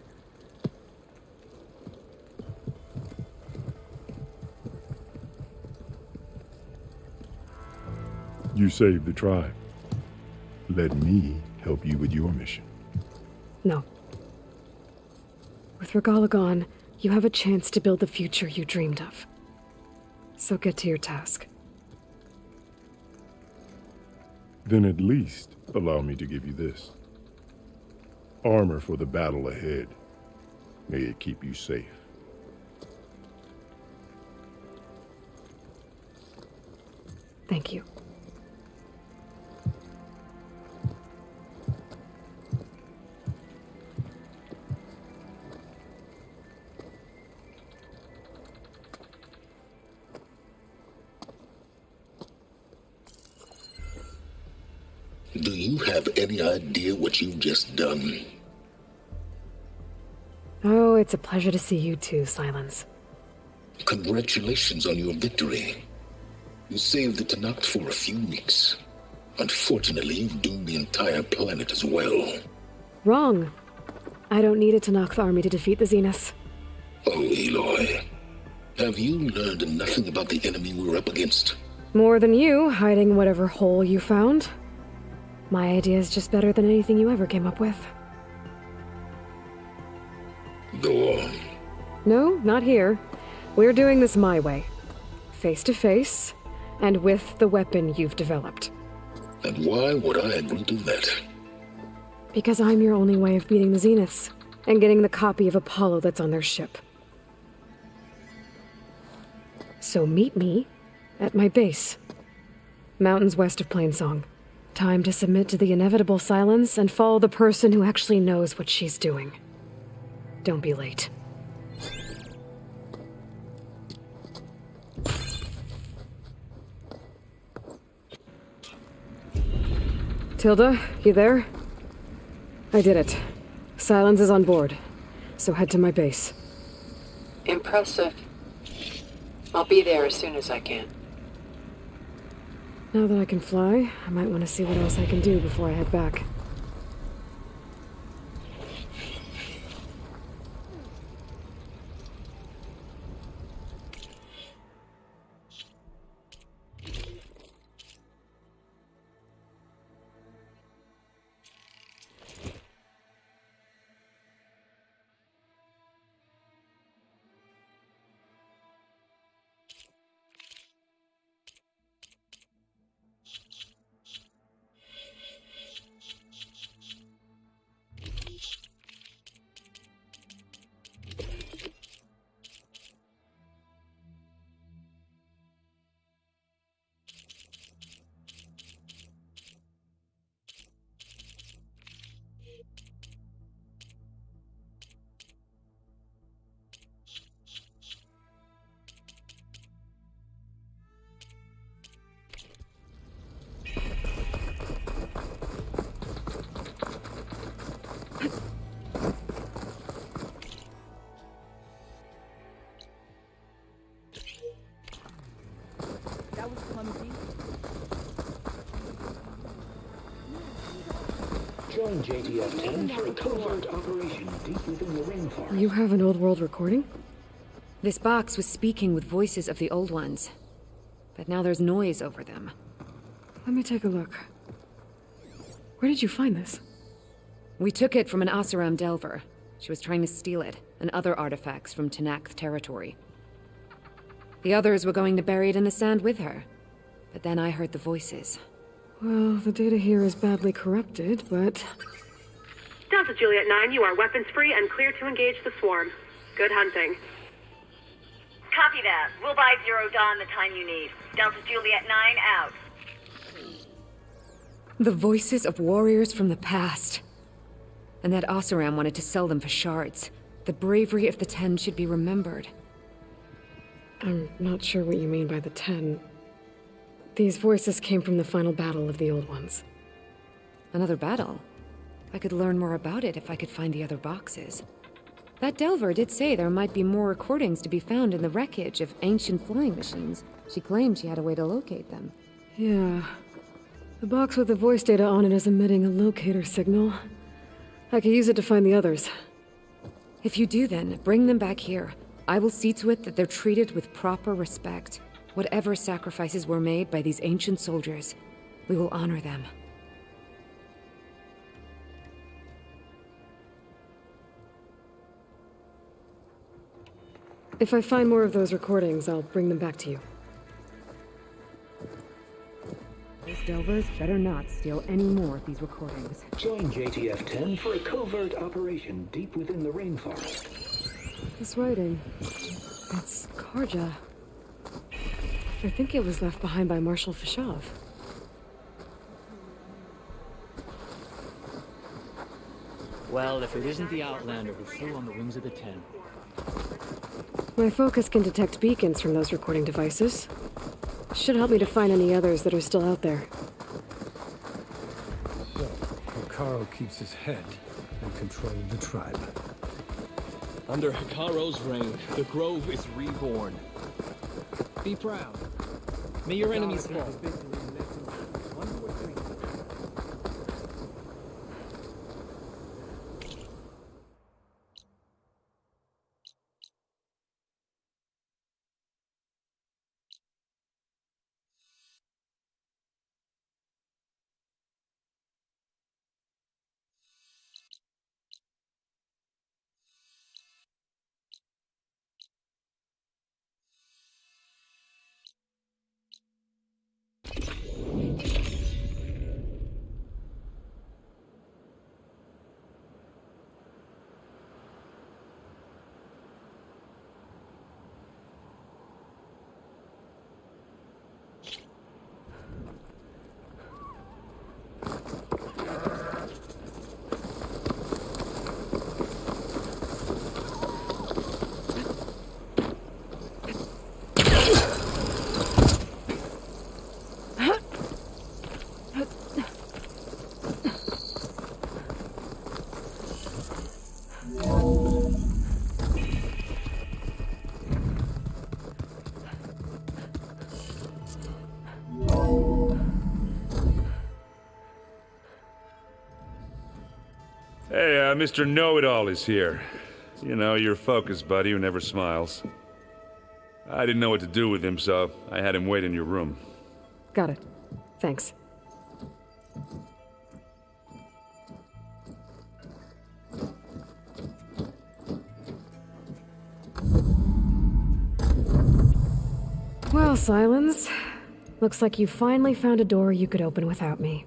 You saved the tribe. Let me help you with your mission. No. With Regala gone, you have a chance to build the future you dreamed of. So get to your task. Then at least allow me to give you this. Armor for the battle ahead. May it keep you safe. Thank you. Do you have any idea what you've just done? Oh, it's a pleasure to see you too, Silence. Congratulations on your victory. You saved the Tanakh for a few weeks. Unfortunately, you've doomed the entire planet as well. Wrong. I don't need a Tanakh army to defeat the Zeniths. Oh, Aloy. Have you learned nothing about the enemy we're up against? More than you, hiding whatever hole you found. My idea is just better than anything you ever came up with. Go on. No, not here. We're doing this my way. Face to face, and with the weapon you've developed. And why would I agree to that? Because I'm your only way of beating the Zeniths, and getting the copy of Apollo that's on their ship. So meet me at my base. Mountains west of Plainsong. Time to submit to the inevitable silence and follow the person who actually knows what she's doing. Don't be late. Tilda, you there? I did it. Silence is on board, so head to my base. Impressive. I'll be there as soon as I can. Now that I can fly, I might want to see what else I can do before I head back. Join JTF-10 for a covert operation deep within the rainforest. You have an old world recording? This box was speaking with voices of the old ones. But now there's noise over them. Let me take a look. Where did you find this? We took it from an Oseram Delver. She was trying to steal it, and other artifacts from Tanakh territory. The others were going to bury it in the sand with her. But then I heard the voices. Well, the data here is badly corrupted, but... Delta Juliet 9, you are weapons-free and clear to engage the swarm. Good hunting. Copy that. We'll buy Zero Dawn the time you need. Delta Juliet 9 out. The voices of warriors from the past. And that Oseram wanted to sell them for shards. The bravery of the 10 should be remembered. I'm not sure what you mean by the 10. These voices came from the final battle of the Old Ones. Another battle? I could learn more about it if I could find the other boxes. That Delver did say there might be more recordings to be found in the wreckage of ancient flying machines. She claimed she had a way to locate them. Yeah. The box with the voice data on it is emitting a locator signal. I could use it to find the others. If you do then, bring them back here. I will see to it that they're treated with proper respect. Whatever sacrifices were made by these ancient soldiers, we will honor them. If I find more of those recordings, I'll bring them back to you. Those Delvers better not steal any more of these recordings. Join JTF-10 for a covert operation deep within the rainforest. This writing... it's Karja. I think it was left behind by Marshal Fashov. Well, if it isn't the Outlander who flew on the wings of the 10. My focus can detect beacons from those recording devices. Should help me to find any others that are still out there. Pharaoh keeps his head and controlling the tribe. Under Hikaro's reign, the Grove is reborn. Be proud. May your enemies fall. Hey, Mr. Know-It-All is here. You know, your focus buddy who never smiles. I didn't know what to do with him, so I had him wait in your room. Got it. Thanks. Well, Silence. Looks like you finally found a door you could open without me.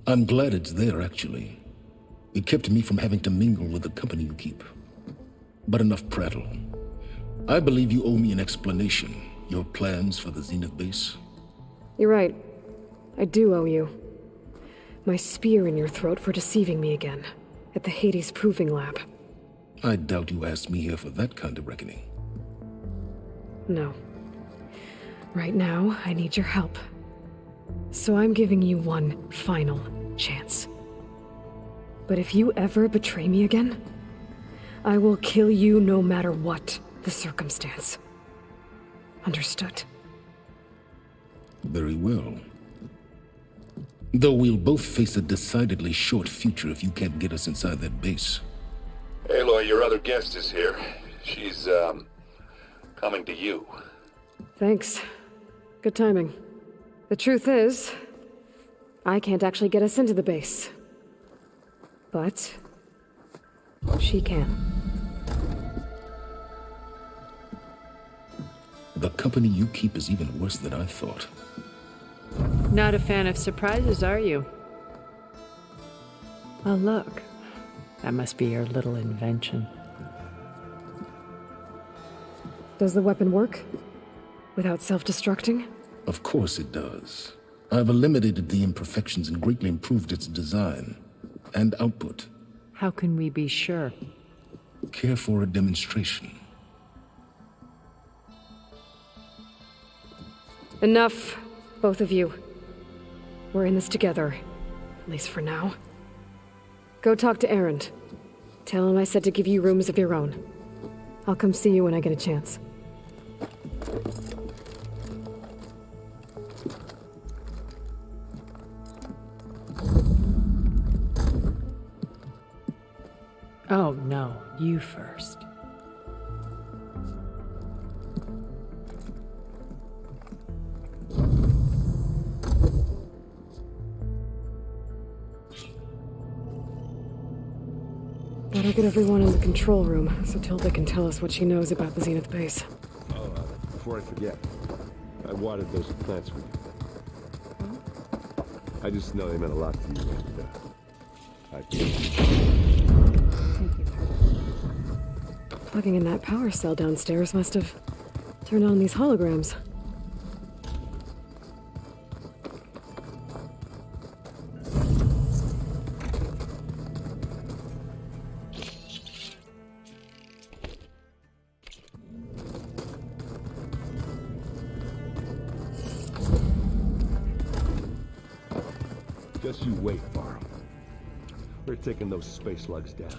I'm glad it's there, actually. It kept me from having to mingle with the company you keep. But enough prattle. I believe you owe me an explanation. Your plans for the Zenith base? You're right. I do owe you. My spear in your throat for deceiving me again. At the Hades Proving Lab. I doubt you asked me here for that kind of reckoning. No. Right now, I need your help. So I'm giving you one final chance. But if you ever betray me again, I will kill you no matter what the circumstance. Understood? Very well. Though we'll both face a decidedly short future if you can't get us inside that base. Aloy, your other guest is here. She's, coming to you. Thanks. Good timing. The truth is, I can't actually get us into the base. But she can. The company you keep is even worse than I thought. Not a fan of surprises, are you? Oh, look. That must be your little invention. Does the weapon work? Without self-destructing? Of course it does. I've eliminated the imperfections and greatly improved its design and output. How can we be sure? Care for a demonstration? Enough, both of you. We're in this together, at least for now. Go talk to Erend. Tell him I said to give you rooms of your own. I'll come see you when I get a chance. Oh, no. You first. Better get everyone in the control room so Tilda can tell us what she knows about the Zenith base. Oh, before I forget, I watered those plants for you. I just know they meant a lot to you, and Thank you. Plugging in that power cell downstairs must have turned on these holograms. just you wait, Varl. They're taking those space slugs down.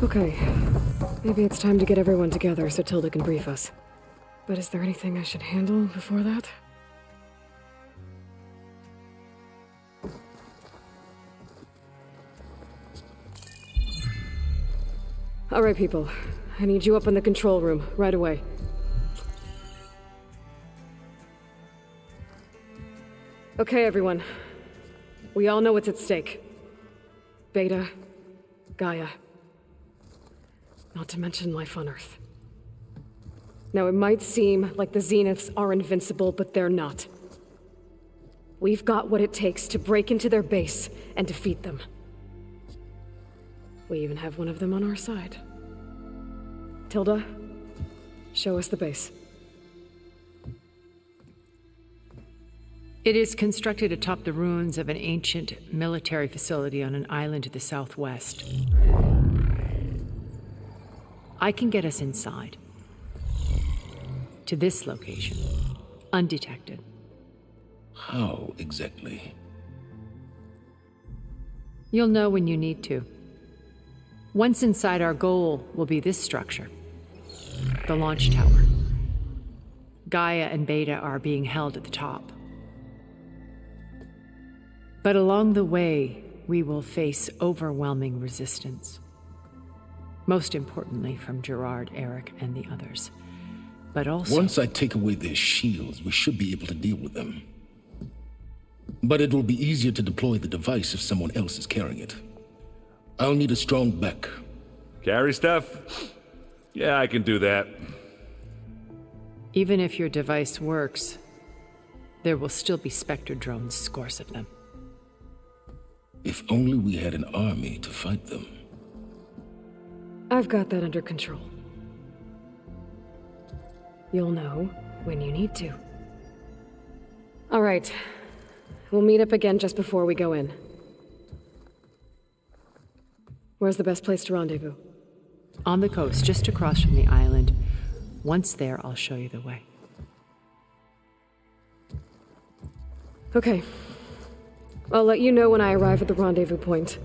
Okay. Maybe it's time to get everyone together so Tilda can brief us. But is there anything I should handle before that? All right, people. I need you up in the control room, right away. Okay, everyone. We all know what's at stake. Beta, Gaia. Not to mention life on Earth. Now, it might seem like the Zeniths are invincible, but they're not. We've got what it takes to break into their base and defeat them. We even have one of them on our side. Tilda, show us the base. It is constructed atop the ruins of an ancient military facility on an island to the southwest. I can get us inside. To this location. Undetected. How exactly? You'll know when you need to. Once inside, our goal will be this structure. The launch tower. Gaia and Beta are being held at the top. But along the way, we will face overwhelming resistance. Most importantly from Gerard, Eric, and the others. But also... Once I take away their shields, we should be able to deal with them. But it will be easier to deploy the device if someone else is carrying it. I'll need a strong back. Carry stuff? Yeah, I can do that. Even if your device works, there will still be Spectre drones, scores of them. If only we had an army to fight them. I've got that under control. You'll know when you need to. All right. We'll meet up again just before we go in. Where's the best place to rendezvous? On the coast, just across from the island. Once there, I'll show you the way. Okay. I'll let you know when I arrive at the rendezvous point.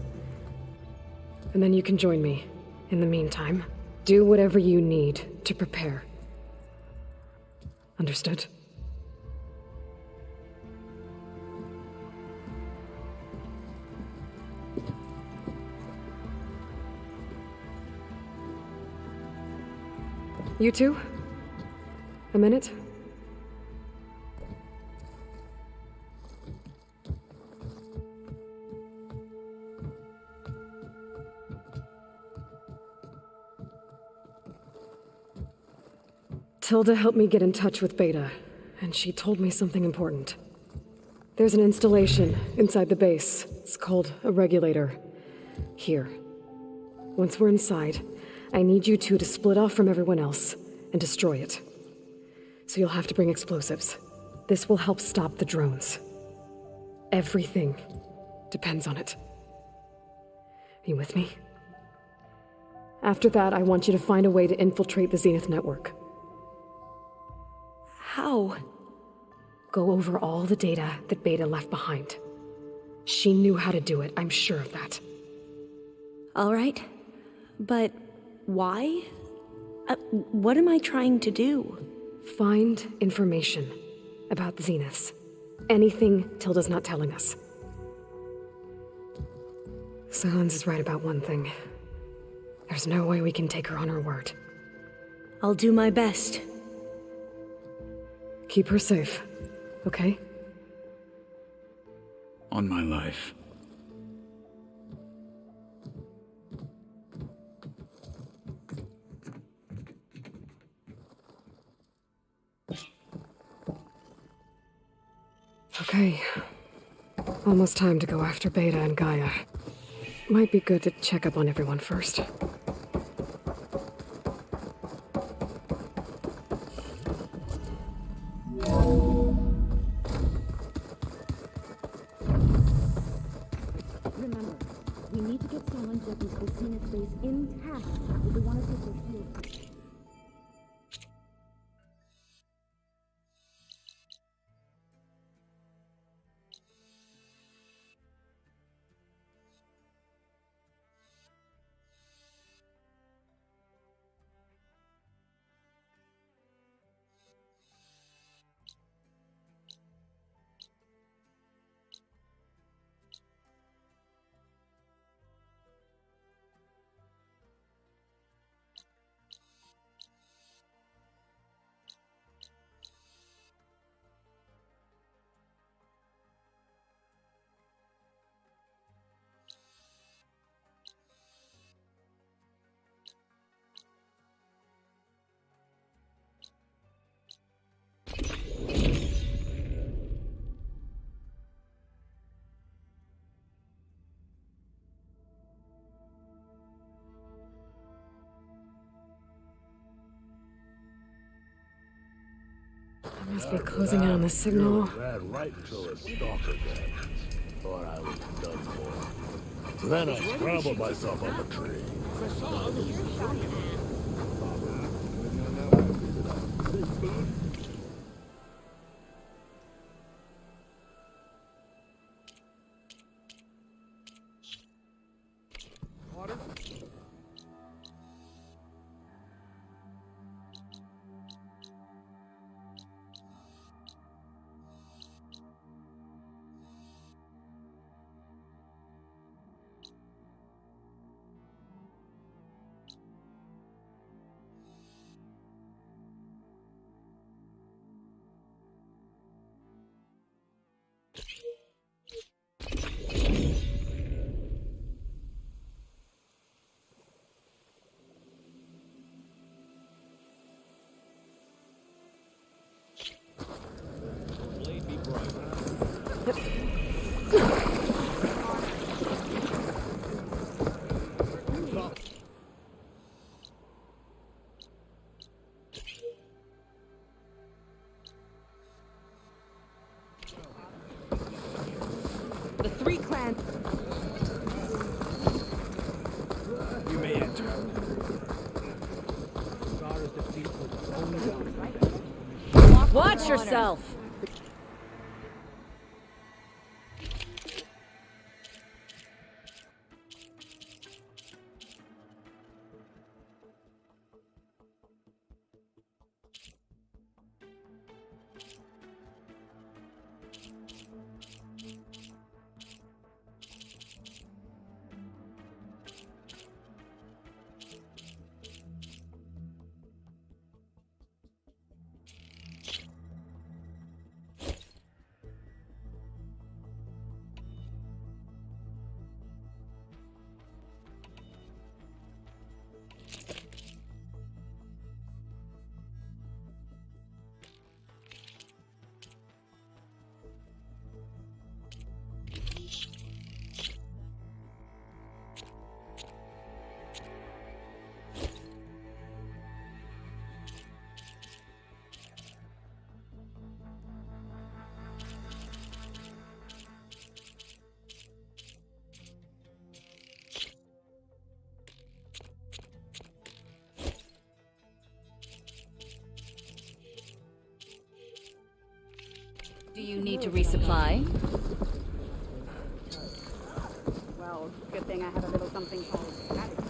And then you can join me. In the meantime, do whatever you need to prepare. Understood? You two? A minute? Tilda helped me get in touch with Beta, and she told me something important. There's an installation inside the base. It's called a regulator. Here. Once we're inside, I need you two to split off from everyone else and destroy it. So you'll have to bring explosives. This will help stop the drones. Everything depends on it. Are you with me? After that, I want you to find a way to infiltrate the Zenith network. How? Go over all the data that Beta left behind. She knew how to do it, I'm sure of that. All right. But why? What am I trying to do? Find information about the Zeniths. Anything Tilda's not telling us. Sans is right about one thing. There's no way we can take her on her word. I'll do my best. Keep her safe, okay? On my life. Okay. Almost time to go after Beta and Gaia. Might be good to check up on everyone first. Remember, we need to get someone to the Zenith base intact I must be closing in on the signal. Ran right into a stalker gang. Thought I was done for. Then I scrambled myself up a tree. The three clans. You may enter. Watch yourself. Do you need to resupply? Well, good thing I have a little something called gratitude.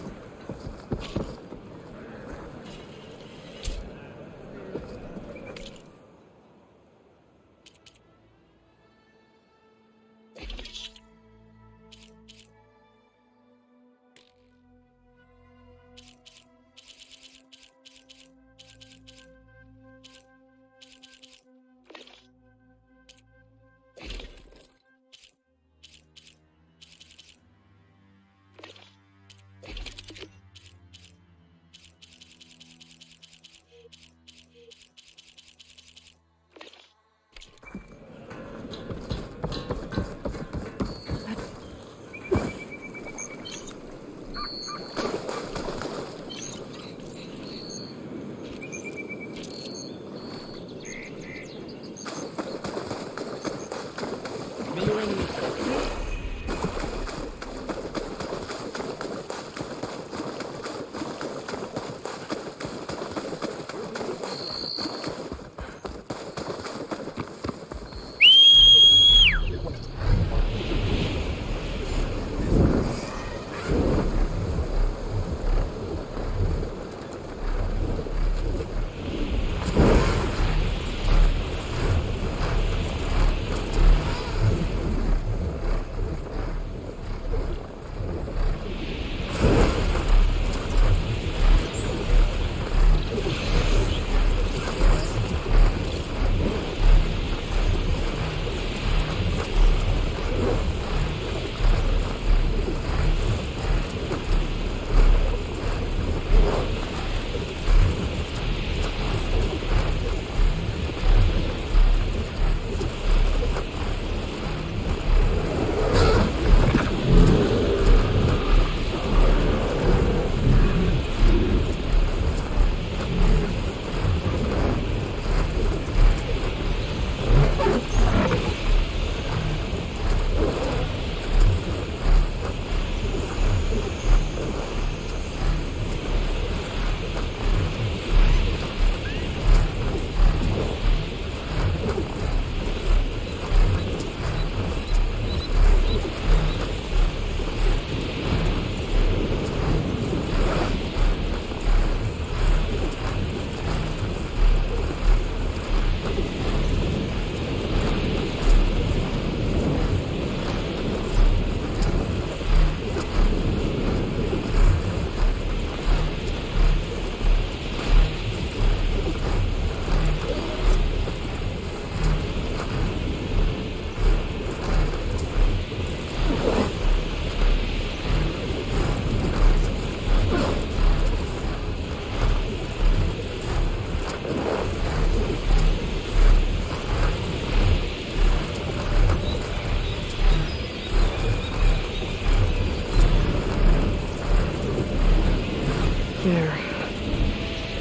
There.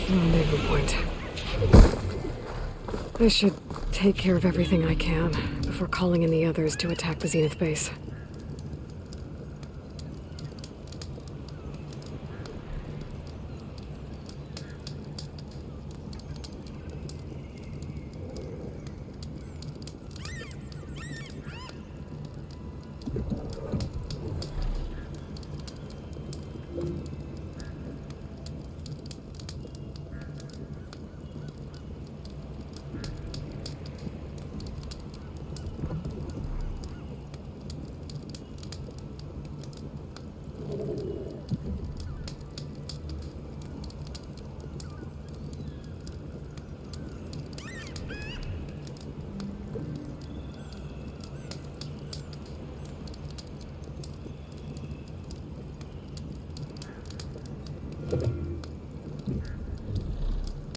Rendezvous point. I should take care of everything I can before calling in the others to attack the Zenith base.